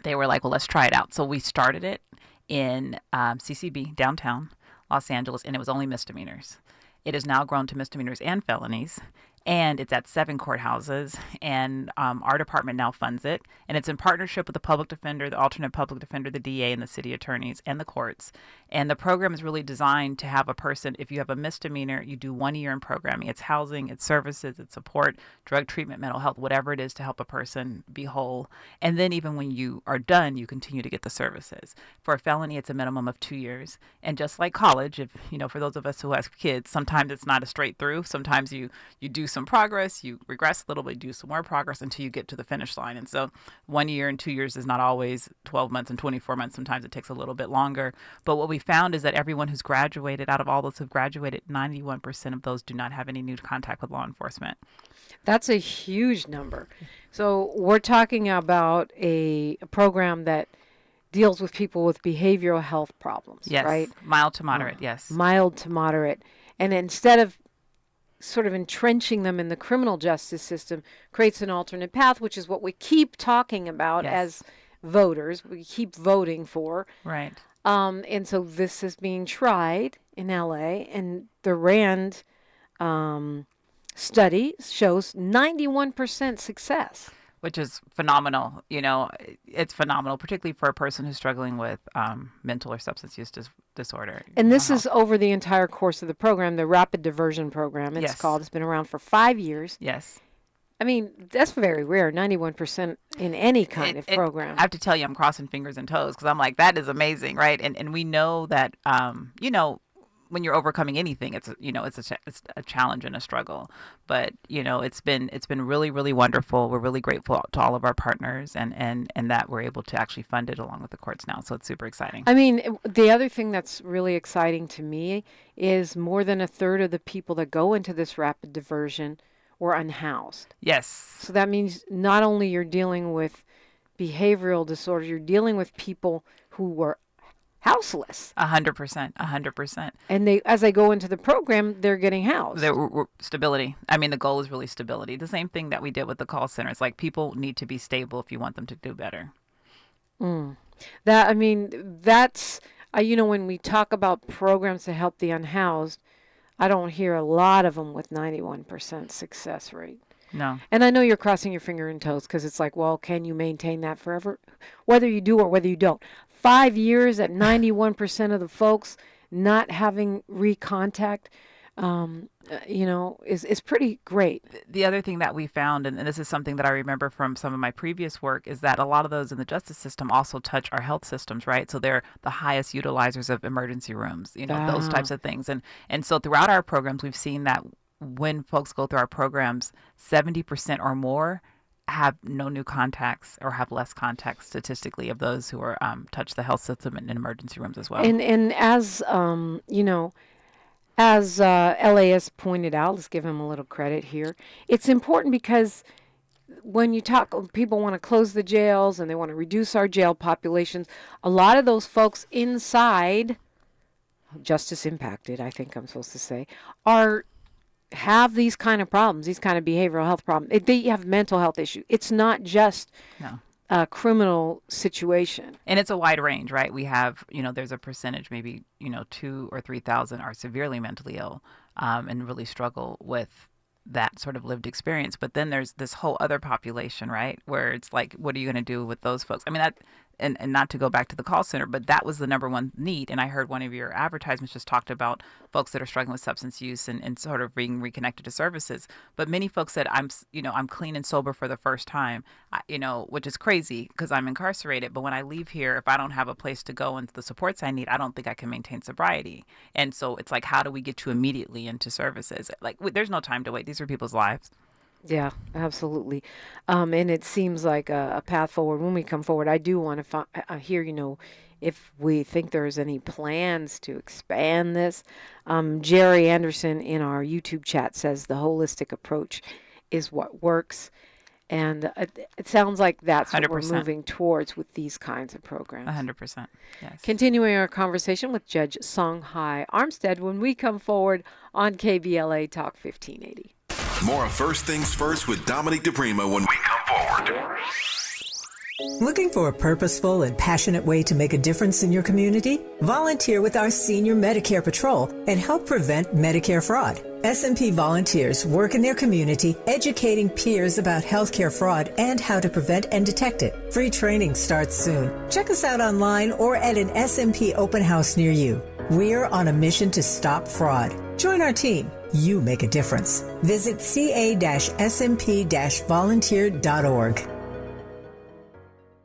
they were like, well, let's try it out. So we started it in CCB, downtown Los Angeles, and it was only misdemeanors. It has now grown to misdemeanors and felonies, and it's at 7 courthouses, and our department now funds it, and it's in partnership with the public defender, the alternate public defender, the DA, and the city attorneys, and the courts. And the program is really designed to have a person, if you have a misdemeanor, you do 1 year in programming. It's housing, it's services, it's support, drug treatment, mental health, whatever it is to help a person be whole. And then even when you are done, you continue to get the services. For a felony, it's a minimum of 2 years. And just like college, if for those of us who have kids, sometimes it's not a straight through. Sometimes you do some progress, you regress a little bit, do some more progress until you get to the finish line. And so 1 year and 2 years is not always 12 months and 24 months. Sometimes it takes a little bit longer. But what we found is that everyone who's graduated, out of all those who've graduated, 91% of those do not have any new contact with law enforcement. That's a huge number. So we're talking about a program that deals with people with behavioral health problems, yes, right? Mild to moderate, yes. Mild to moderate. And instead of sort of entrenching them in the criminal justice system, creates an alternate path, which is what we keep talking about as voters. We keep voting for. Right. And so this is being tried in LA, and the RAND study shows 91% success. Which is phenomenal. It's phenomenal, particularly for a person who's struggling with mental or substance use disorder. And this is over the entire course of the program, the Rapid Diversion Program, it's Yes. called. It's been around for 5 years. Yes. I mean, that's very rare, 91% in any kind of program. I have to tell you, I'm crossing fingers and toes because I'm like, that is amazing, right? And we know that, when you're overcoming anything, it's a challenge and a struggle. But it's been really, really wonderful. We're really grateful to all of our partners, and that we're able to actually fund it along with the courts now. So it's super exciting. I mean, the other thing that's really exciting to me is more than a third of the people that go into this rapid diversion were unhoused. Yes. So that means not only you're dealing with behavioral disorders, you're dealing with people who were houseless. 100%. And as they go into the program, they're getting housed. Stability. I mean, the goal is really stability. The same thing that we did with the call center. It's like people need to be stable if you want them to do better. That's, when we talk about programs to help the unhoused, I don't hear a lot of them with 91% success rate. No. And I know you're crossing your finger and toes because it's like, well, can you maintain that forever? Whether you do or whether you don't. 5 years at 91% of the folks not having recontact, is pretty great. The other thing that we found, and this is something that I remember from some of my previous work, is that a lot of those in the justice system also touch our health systems, right? So they're the highest utilizers of emergency rooms, those types of things. And so throughout our programs, we've seen that when folks go through our programs, 70% or more have no new contacts or have less contacts statistically of those who are touch the health system in emergency rooms as well. And as as LAS pointed out, let's give him a little credit here. It's important because when you talk, people want to close the jails and they want to reduce our jail populations. A lot of those folks inside, justice impacted, I think I'm supposed to say, have these kind of problems, these kind of behavioral health problems. They have mental health issues. It's not just a criminal situation. And it's a wide range, right? We have, there's a percentage, maybe, 2,000 or 3,000 are severely mentally ill and really struggle with that sort of lived experience. But then there's this whole other population, right, where it's like, what are you going to do with those folks? I mean, and not to go back to the call center, but that was the number one need. And I heard one of your advertisements just talked about folks that are struggling with substance use and sort of being reconnected to services. But many folks said, I'm clean and sober for the first time, which is crazy because I'm incarcerated. But when I leave here, if I don't have a place to go and the supports I need, I don't think I can maintain sobriety. And so it's like, how do we get you immediately into services? Like, there's no time to wait. These are people's lives. Yeah, absolutely. And it seems like a path forward. When we come forward, I do want to hear, if we think there's any plans to expand this. Jerry Anderson in our YouTube chat says the holistic approach is what works. And it sounds like that's 100%. What we're moving towards with these kinds of programs. 100%, yes. Continuing our conversation with Judge Songhai Armstead when we come forward on KBLA Talk 1580. More of First Things First with Dominique DiPrima when we come forward. Looking for a purposeful and passionate way to make a difference in your community? Volunteer with our Senior Medicare Patrol and help prevent Medicare fraud. S&P volunteers work in their community educating peers about healthcare fraud and how to prevent and detect it. Free training starts soon. Check us out online or at an S&P open house near you. We're on a mission to stop fraud. Join our team. You make a difference. Visit ca-smp-volunteer.org.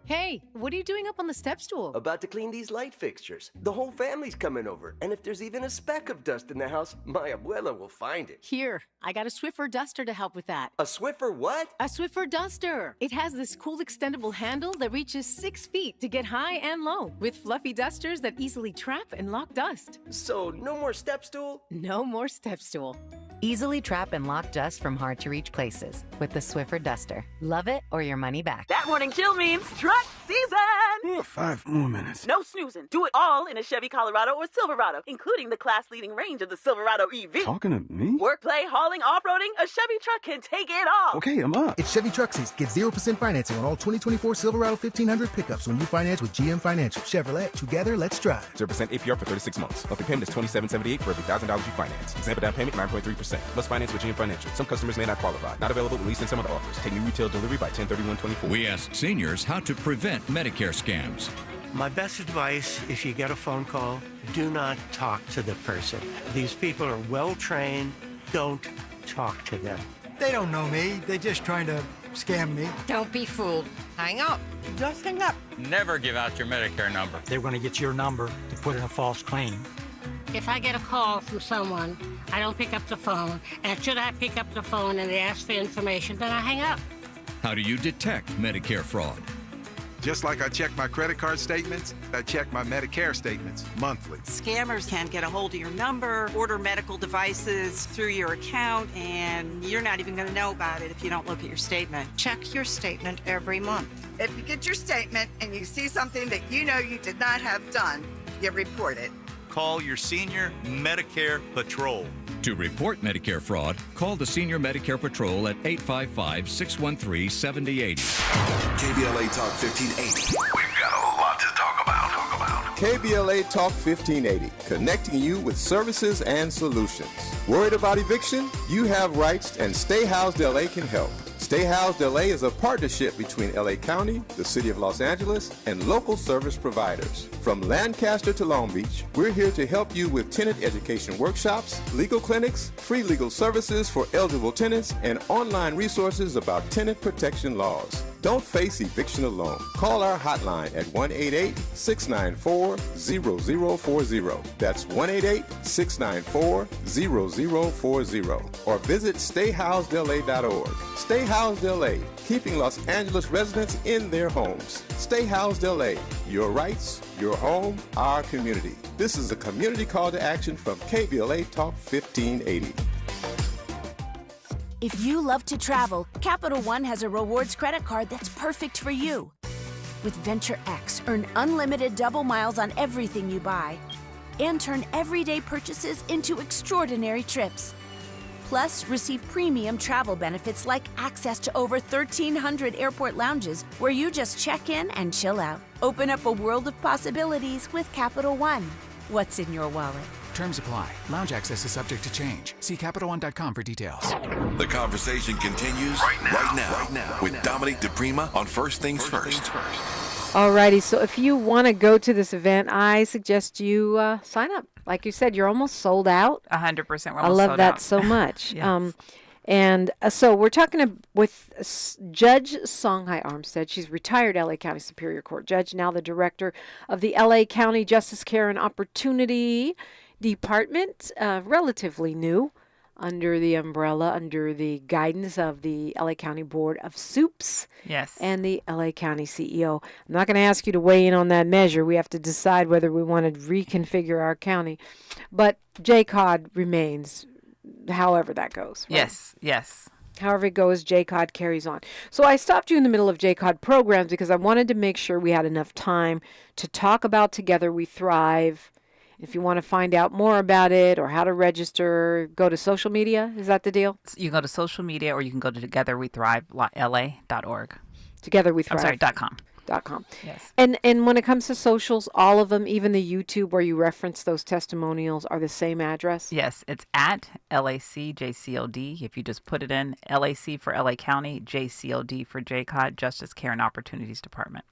Hey, what are you doing up on the step stool? About to clean these light fixtures. The whole family's coming over, and if there's even a speck of dust in the house, my abuela will find it. Here, I got a Swiffer duster to help with that. A Swiffer what? A Swiffer duster. It has this cool extendable handle that reaches 6 feet to get high and low, with fluffy dusters that easily trap and lock dust. So, no more step stool? No more step stool. Easily trap and lock dust from hard-to-reach places with the Swiffer duster. Love it or your money back. That morning chill means truck season. 5 more minutes. No snoozing. Do it all in a Chevy Colorado or Silverado, including the class-leading range of the Silverado EV. Talking to me? Work, play, hauling, off-roading, a Chevy truck can take it all. Okay, I'm up. It's Chevy Truck Season. Get 0% financing on all 2024 Silverado 1500 pickups when you finance with GM Financial. Chevrolet, together, let's drive. 0% APR for 36 months. Monthly payment is $27.78 for every $1,000 you finance. Example down payment 9.3%. Must finance with GM Financial. Some customers may not qualify. Not available with lease and some other offers. Take new retail delivery by 10/31/24. We asked seniors how to prevent Medicare scams. My best advice, if you get a phone call, do not talk to the person. These people are well trained. Don't talk to them. They don't know me. They're just trying to scam me. Don't be fooled. Hang up. Just hang up. Never give out your Medicare number. They're going to get your number to put in a false claim. If I get a call from someone, I don't pick up the phone. And should I pick up the phone and they ask for information, then I hang up. How do you detect Medicare fraud? Just like I check my credit card statements, I check my Medicare statements monthly. Scammers can get a hold of your number, order medical devices through your account, and you're not even going to know about it if you don't look at your statement. Check your statement every month. If you get your statement and you see something that you know you did not have done, you report it. Call your Senior Medicare Patrol. To report Medicare fraud, call the Senior Medicare Patrol at 855-613-7080. KBLA Talk 1580. We've got a lot to talk about. KBLA Talk 1580, connecting you with services and solutions. Worried about eviction? You have rights, and Stay Housed LA can help. Stay Housed LA is a partnership between LA County, the City of Los Angeles, and local service providers. From Lancaster to Long Beach, we're here to help you with tenant education workshops, legal clinics, free legal services for eligible tenants, and online resources about tenant protection laws. Don't face eviction alone. Call our hotline at 1-888-694-0040. That's 1-888-694-0040. Or visit stayhousedla.org. Stay Housed LA, keeping Los Angeles residents in their homes. Stay Housed LA, your rights, your home, our community. This is a community call to action from KBLA Talk 1580. If you love to travel, Capital One has a rewards credit card that's perfect for you. With Venture X, earn unlimited double miles on everything you buy and turn everyday purchases into extraordinary trips. Plus, receive premium travel benefits like access to over 1,300 airport lounges where you just check in and chill out. Open up a world of possibilities with Capital One. What's in your wallet? Terms apply. Lounge access is subject to change. See CapitalOne.com for details. The conversation continues right now with Dominique DiPrima on First Things First. Alrighty, so if you want to go to this event, I suggest you sign up. Like you said, you're almost sold out. 100%. I love that so much. Yes. So we're talking with Judge Songhai Armstead. She's retired LA County Superior Court judge, now the director of the LA County Justice Care and Opportunity Department, relatively new, under the umbrella, under the guidance of the LA County Board of Soups. Yes. And the LA County CEO. I'm not going to ask you to weigh in on that measure. We have to decide whether we want to reconfigure our county. But JCOD remains, however that goes. Right? Yes. However it goes, JCOD carries on. So I stopped you in the middle of JCOD programs because I wanted to make sure we had enough time to talk about Together We Thrive. If you want to find out more about it or how to register, go to social media. Is that the deal? You can go to social media, or you can go to togetherwethrive.la.org. Togetherwethrive. .com. Yes. And when it comes to socials, all of them, even the YouTube where you reference those testimonials, are the same address? Yes, it's at LAC JCOD. If you just put it in, LAC for LA County, JCOD for JCOD, Justice Care and Opportunities Department.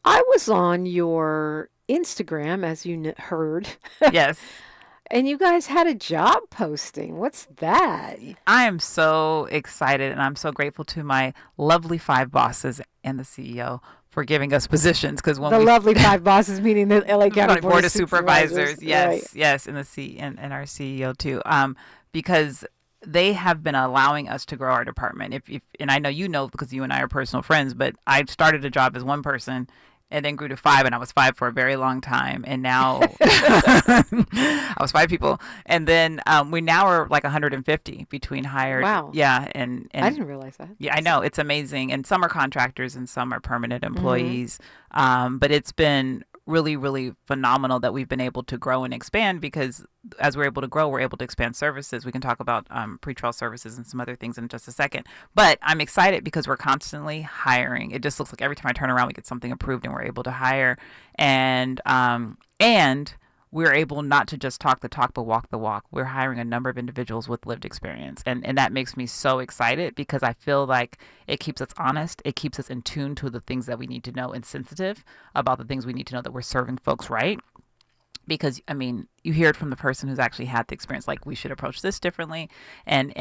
I was on your Instagram, as you heard. Yes. And you guys had a job posting. What's that? I am so excited, and I'm so grateful to my lovely 5 bosses and the CEO for giving us positions. Because when lovely 5 bosses, meaning the LA County Board of Supervisors. Yes, right. Yes, and and our CEO too. Because they have been allowing us to grow our department. And I know you know because you and I are personal friends, but I started a job as one person. and then grew to 5, and I was 5 for a very long time, and now I was 5 people, and then we now are like 150 between hired. Wow. Yeah, and I didn't realize that. Yeah, I know, it's amazing, and some are contractors and some are permanent employees, but it's been really, really phenomenal that we've been able to grow and expand, because as we're able to grow, we're able to expand services. We can talk about pretrial services and some other things in just a second. But I'm excited because we're constantly hiring. It just looks like every time I turn around, we get something approved and we're able to hire. And we're able not to just talk the talk, but walk the walk. We're hiring a number of individuals with lived experience. And that makes me so excited, because I feel like it keeps us honest. It keeps us in tune to the things that we need to know and sensitive about the things we need to know, that we're serving folks right. Because, I mean, you hear it from the person who's actually had the experience, like, we should approach this differently. And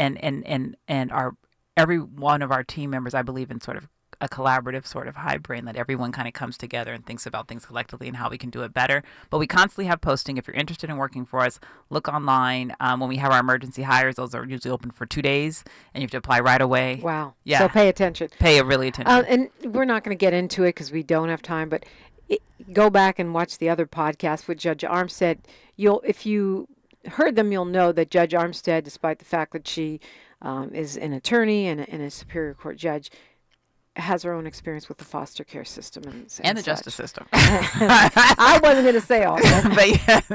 every one of our team members, I believe in sort of a collaborative sort of hybrid, that everyone kind of comes together and thinks about things collectively and how we can do it better. But we constantly have posting. If you're interested in working for us, look online. When we have our emergency hires, those are usually open for 2 days, and you have to apply right away. Wow. Yeah. So pay attention. Pay really attention. And we're not going to get into it because we don't have time, but go back and watch the other podcast with Judge Armstead. If you heard them, you'll know that Judge Armstead, despite the fact that she is an attorney and a Superior Court judge, has her own experience with the foster care system and the justice system. I wasn't going to say all that. But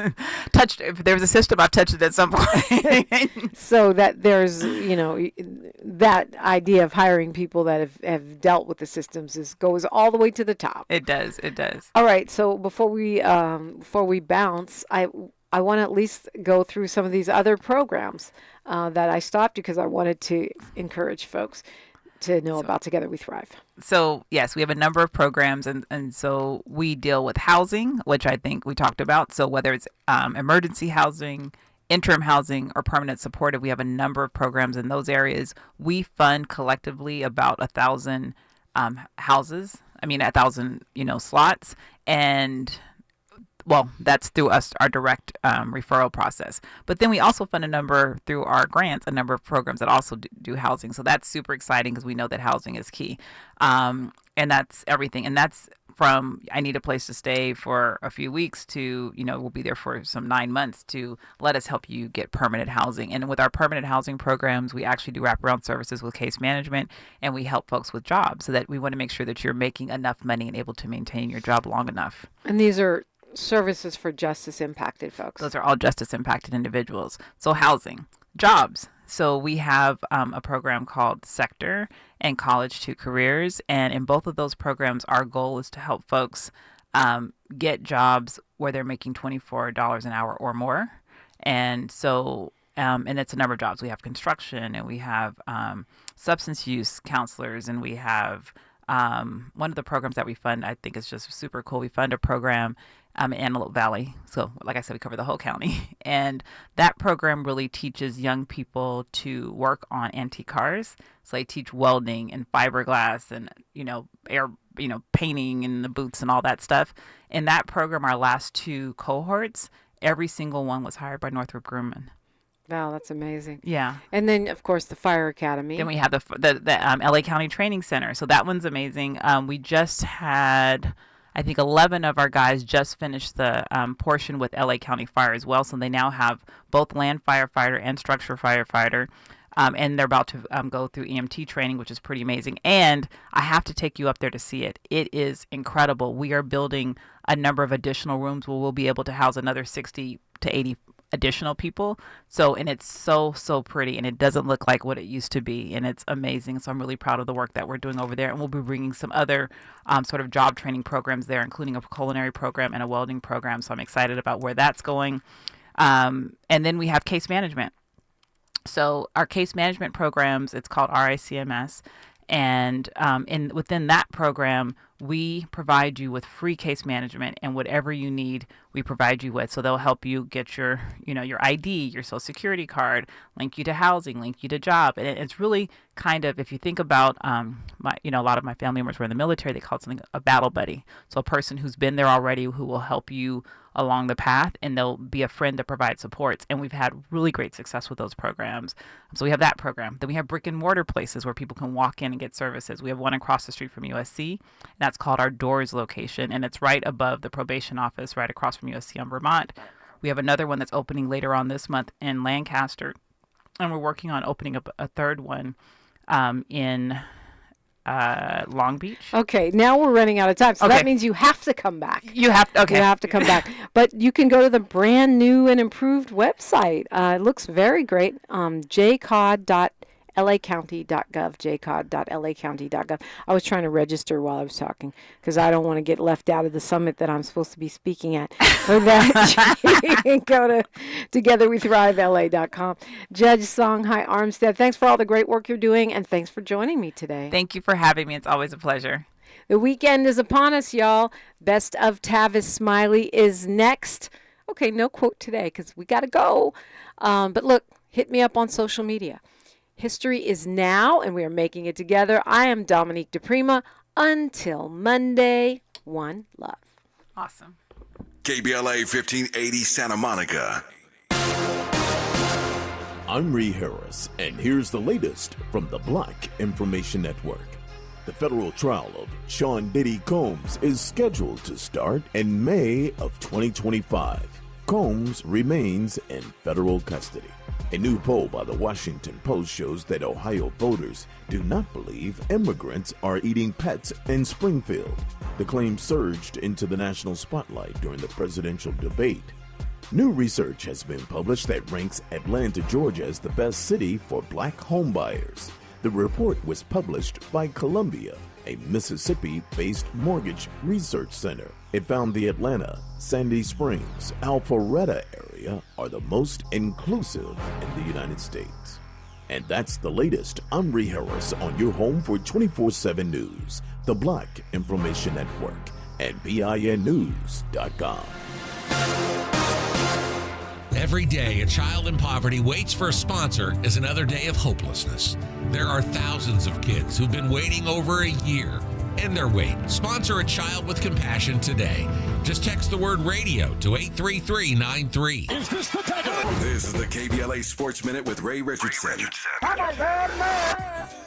yeah, if there was a system, I've touched it at some point. So that there's, that idea of hiring people that have dealt with the systems goes all the way to the top. It does. All right. So before we bounce, I want to at least go through some of these other programs that I stopped because I wanted to encourage folks to know about Together We Thrive. So, yes, we have a number of programs, and so we deal with housing, which I think we talked about. So whether it's emergency housing, interim housing, or permanent supportive, we have a number of programs in those areas. We fund collectively about 1,000 houses. 1,000, slots. And well, that's through our direct referral process. But then we also fund a number through our grants, a number of programs that also do housing. So that's super exciting because we know that housing is key. And that's everything. And that's from I need a place to stay for a few weeks to, we'll be there for some 9 months to let us help you get permanent housing. And with our permanent housing programs, we actually do wraparound services with case management, and we help folks with jobs, so that we want to make sure that you're making enough money and able to maintain your job long enough. And these are services for justice impacted folks. Those are all justice impacted individuals. So housing, jobs. So we have a program called Sector and College to Careers. And in both of those programs, our goal is to help folks get jobs where they're making $24 an hour or more. And so, and it's a number of jobs. We have construction, and we have substance use counselors, and we have one of the programs that we fund, I think is just super cool. We fund a program in Antelope Valley. So like I said, we cover the whole county. And that program really teaches young people to work on antique cars. So they teach welding and fiberglass and, painting and the boots and all that stuff. In that program, our last 2 cohorts, every single one was hired by Northrop Grumman. Wow, that's amazing. Yeah. And then, of course, the Fire Academy. Then we have the LA County Training Center. So that one's amazing. We just had, I think 11 of our guys just finished the portion with LA County Fire as well. So they now have both land firefighter and structure firefighter. And they're about to go through EMT training, which is pretty amazing. And I have to take you up there to see it. It is incredible. We are building a number of additional rooms where we'll be able to house another 60 to 80 additional people. And it's so pretty, and it doesn't look like what it used to be, and it's amazing. So I'm really proud of the work that we're doing over there, and we'll be bringing some other sort of job training programs there, including a culinary program and a welding program. So I'm excited about where that's going. And then we have case management. So our case management programs, it's called RICMS. And within that program, we provide you with free case management, and whatever you need, we provide you with. So they'll help you get your ID, your social security card, link you to housing, link you to job. And it's really kind of, if you think about, a lot of my family members were in the military, they call it something a battle buddy. So a person who's been there already who will help you along the path, and they'll be a friend to provide supports. And we've had really great success with those programs. So we have that program. Then we have brick and mortar places where people can walk in and get services. We have one across the street from USC. That's called our Doors location, and it's right above the probation office, right across from USC on Vermont. We have another one that's opening later on this month in Lancaster, and we're working on opening up a third one in Long Beach. Okay, now we're running out of time, so Okay. that means you have to come back. You have to come back. But you can go to the brand new and improved website. It looks very great. JCOD.LAcounty.gov. JCOD.LAcounty.gov. I was trying to register while I was talking because I don't want to get left out of the summit that I'm supposed to be speaking at. For that, you can go to togetherwethrivela.com. Judge Songhai Armstead, thanks for all the great work you're doing, and thanks for joining me today. Thank you for having me. It's always a pleasure. The weekend is upon us, y'all. Best of Tavis Smiley is next. Okay, no quote today because we got to go. But look, hit me up on social media. History is now, and we are making it together. I am Dominique DiPrima. Until Monday, one love. Awesome. KBLA 1580 Santa Monica. I'm Ree Harris, and here's the latest from the Black Information Network. The federal trial of Sean Diddy Combs is scheduled to start in May of 2025. Combs remains in federal custody. A new poll by the Washington Post shows that Ohio voters do not believe immigrants are eating pets in Springfield. The claim surged into the national spotlight during the presidential debate. New research has been published that ranks Atlanta, Georgia as the best city for black homebuyers. The report was published by Columbia, a Mississippi-based mortgage research center. It found the Atlanta, Sandy Springs, Alpharetta area are the most inclusive in the United States. And that's the latest. I'm Ree Harris on your home for 24/7 News, the Black Information Network, and BINnews.com. Every day, a child in poverty waits for a sponsor is another day of hopelessness. There are thousands of kids who've been waiting over a year. End their wait. Sponsor a child with compassion today. Just text the word radio to 83393. This is the KBLA Sports Minute with Ray Richardson.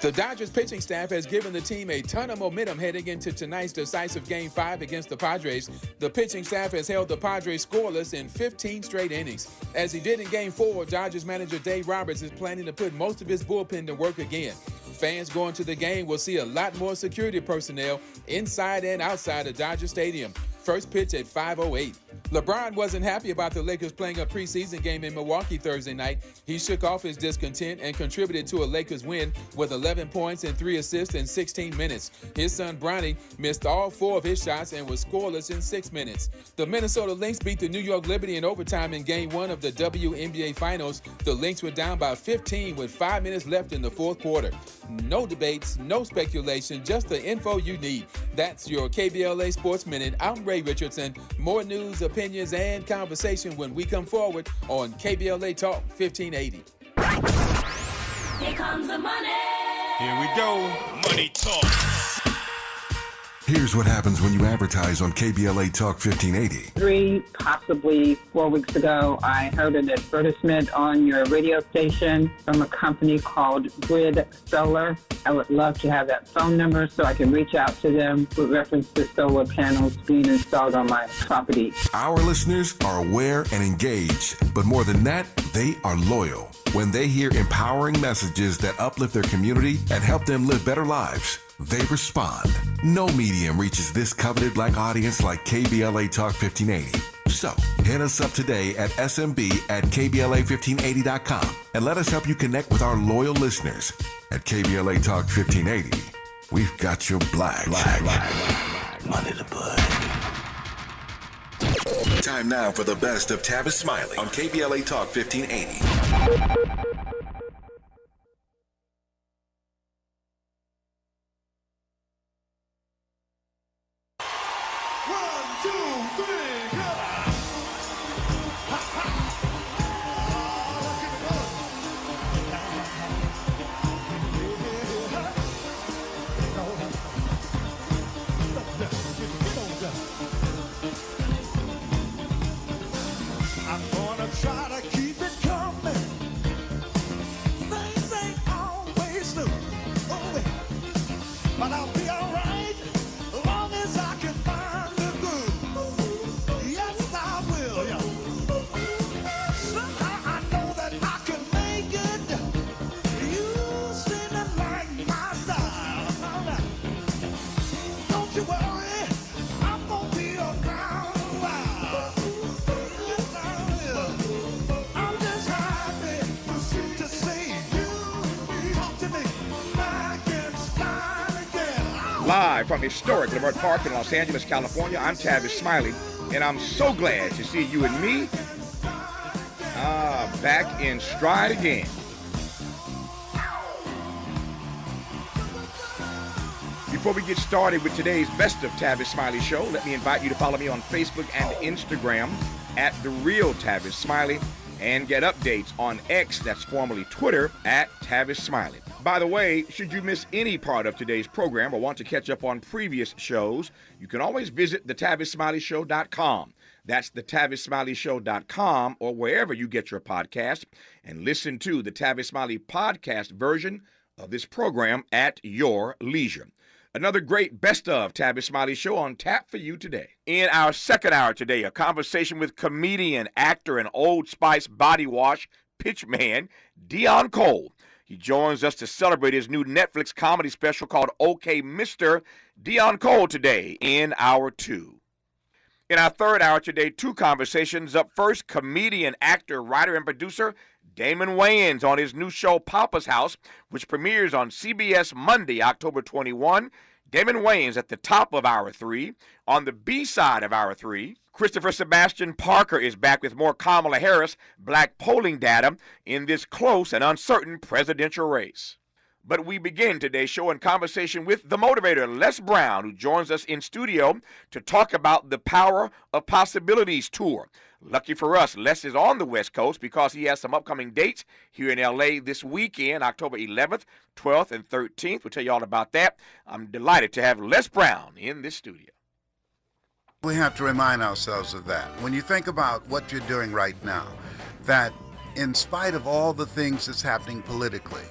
The Dodgers pitching staff has given the team a ton of momentum heading into tonight's decisive Game 5 against the Padres. The pitching staff has held the Padres scoreless in 15 straight innings. As he did in Game 4, Dodgers manager Dave Roberts is planning to put most of his bullpen to work again. Fans going to the game will see a lot more security personnel inside and outside of Dodger Stadium. First pitch at 5:08. LeBron wasn't happy about the Lakers playing a preseason game in Milwaukee Thursday night. He shook off his discontent and contributed to a Lakers win with 11 points and 3 assists in 16 minutes. His son Bronny missed all 4 of his shots and was scoreless in 6 minutes. The Minnesota Lynx beat the New York Liberty in overtime in Game 1 of the WNBA Finals. The Lynx were down by 15 with 5 minutes left in the fourth quarter. No debates, no speculation, just the info you need. That's your KBLA Sports Minute. I'm Ray Richardson. More news, opinions, and conversation when we come forward on KBLA Talk 1580. Here comes the money. Here we go. Money talk. Here's what happens when you advertise on KBLA Talk 1580. 3, possibly 4 weeks ago, I heard an advertisement on your radio station from a company called Grid Solar. I would love to have that phone number so I can reach out to them with reference to solar panels being installed on my property. Our listeners are aware and engaged, but more than that, they are loyal. When they hear empowering messages that uplift their community and help them live better lives, they respond. No medium reaches this coveted black audience like KBLA Talk 1580. So, hit us up today at smb@kbla1580.com and let us help you connect with our loyal listeners. At KBLA Talk 1580, we've got your black. Money to put. Time now for the best of Tavis Smiley on KBLA Talk 1580. But I'll be alright, long Live from historic Leimert Park in Los Angeles, California, I'm Tavis Smiley, and I'm so glad to see you and me back in stride again. Before we get started with today's Best of Tavis Smiley show, let me invite you to follow me on Facebook and Instagram at The Real Tavis Smiley, and get updates on X, that's formerly Twitter, at Tavis Smiley. By the way, should you miss any part of today's program or want to catch up on previous shows, you can always visit thetavissmileyshow.com. That's thetavissmileyshow.com, or wherever you get your podcast, and listen to the Tavis Smiley podcast version of this program at your leisure. Another great Best of Tavis Smiley show on tap for you today. In our second hour today, a conversation with comedian, actor, and Old Spice body wash pitchman Deon Cole. He joins us to celebrate his new Netflix comedy special called OK Mr. Deon Cole today in hour two. In our third hour today, two conversations. Up first, comedian, actor, writer, and producer Damon Wayans on his new show Papa's House, which premieres on CBS Monday, October 21. Damon Wayans at the top of hour three. On the B side of hour three, Christopher Sebastian Parker is back with more Kamala Harris black polling data in this close and uncertain presidential race. But we begin today's show in conversation with the motivator, Les Brown, who joins us in studio to talk about the Power of Possibilities tour. Lucky for us, Les is on the West Coast because he has some upcoming dates here in L.A. this weekend, October 11th, 12th, and 13th. We'll tell you all about that. I'm delighted to have Les Brown in this studio. We have to remind ourselves of that. When you think about what you're doing right now, that in spite of all the things that's happening politically,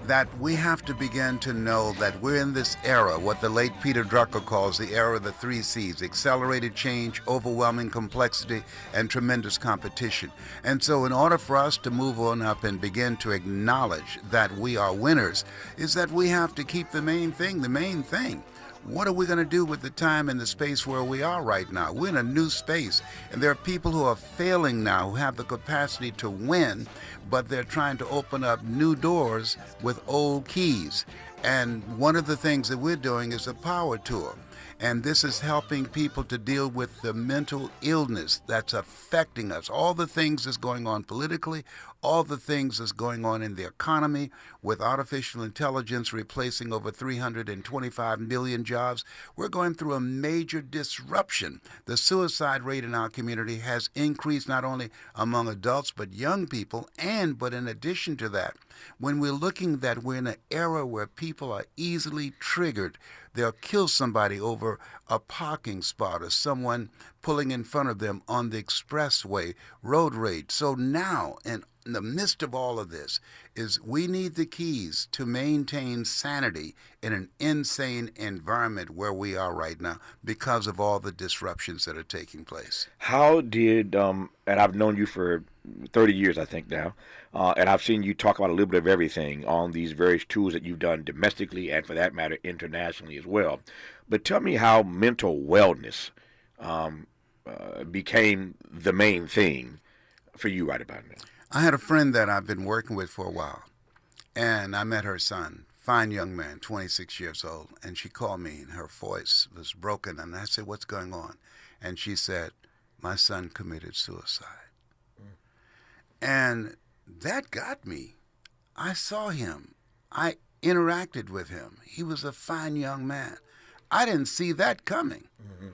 that we have to begin to know that we're in this era, what the late Peter Drucker calls the era of the 3 C's: accelerated change, overwhelming complexity, and tremendous competition. And so in order for us to move on up and begin to acknowledge that we are winners, is that we have to keep the main thing the main thing. What are we going to do with the time and the space where we are right now? We're in a new space, and there are people who are failing now who have the capacity to win, but they're trying to open up new doors with old keys. And one of the things that we're doing is a power tour. And this is helping people to deal with the mental illness that's affecting us. All the things that's going on politically, all the things that's going on in the economy, with artificial intelligence replacing over 325 million jobs. We're going through a major disruption. The suicide rate in our community has increased not only among adults but young people, but in addition to that, when we're looking that we're in an era where people are easily triggered, they'll kill somebody over a parking spot or someone pulling in front of them on the expressway, road rage. So now, in the midst of all of this, is we need the keys to maintain sanity in an insane environment where we are right now because of all the disruptions that are taking place. How did, and I've known you for 30 years, I think now, and I've seen you talk about a little bit of everything on these various tours that you've done domestically and, for that matter, internationally as well. But tell me how mental wellness became the main thing for you right about now. I had a friend that I've been working with for a while, and I met her son, fine young man, 26 years old, and she called me, and her voice was broken, and I said, "What's going on?" And she said, "My son committed suicide." And that got me. I saw him. I interacted with him. He was a fine young man. I didn't see that coming. Mm-hmm.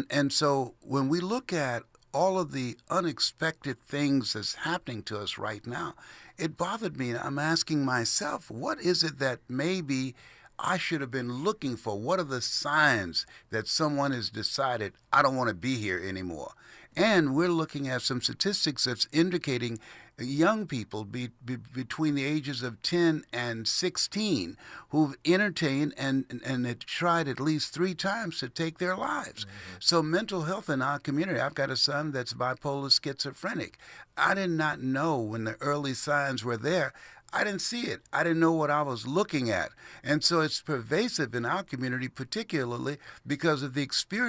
And so when we look at all of the unexpected things that's happening to us right now, it bothered me. I'm asking myself, what is it that maybe I should have been looking for? What are the signs that someone has decided, I don't want to be here anymore? And we're looking at some statistics that's indicating young people between the ages of 10 and 16 who've entertained and had tried at least 3 times to take their lives. Mm-hmm. So mental health in our community, I've got a son that's bipolar schizophrenic. I did not know when the early signs were there. I didn't see it. I didn't know what I was looking at. And so it's pervasive in our community, particularly because of the experience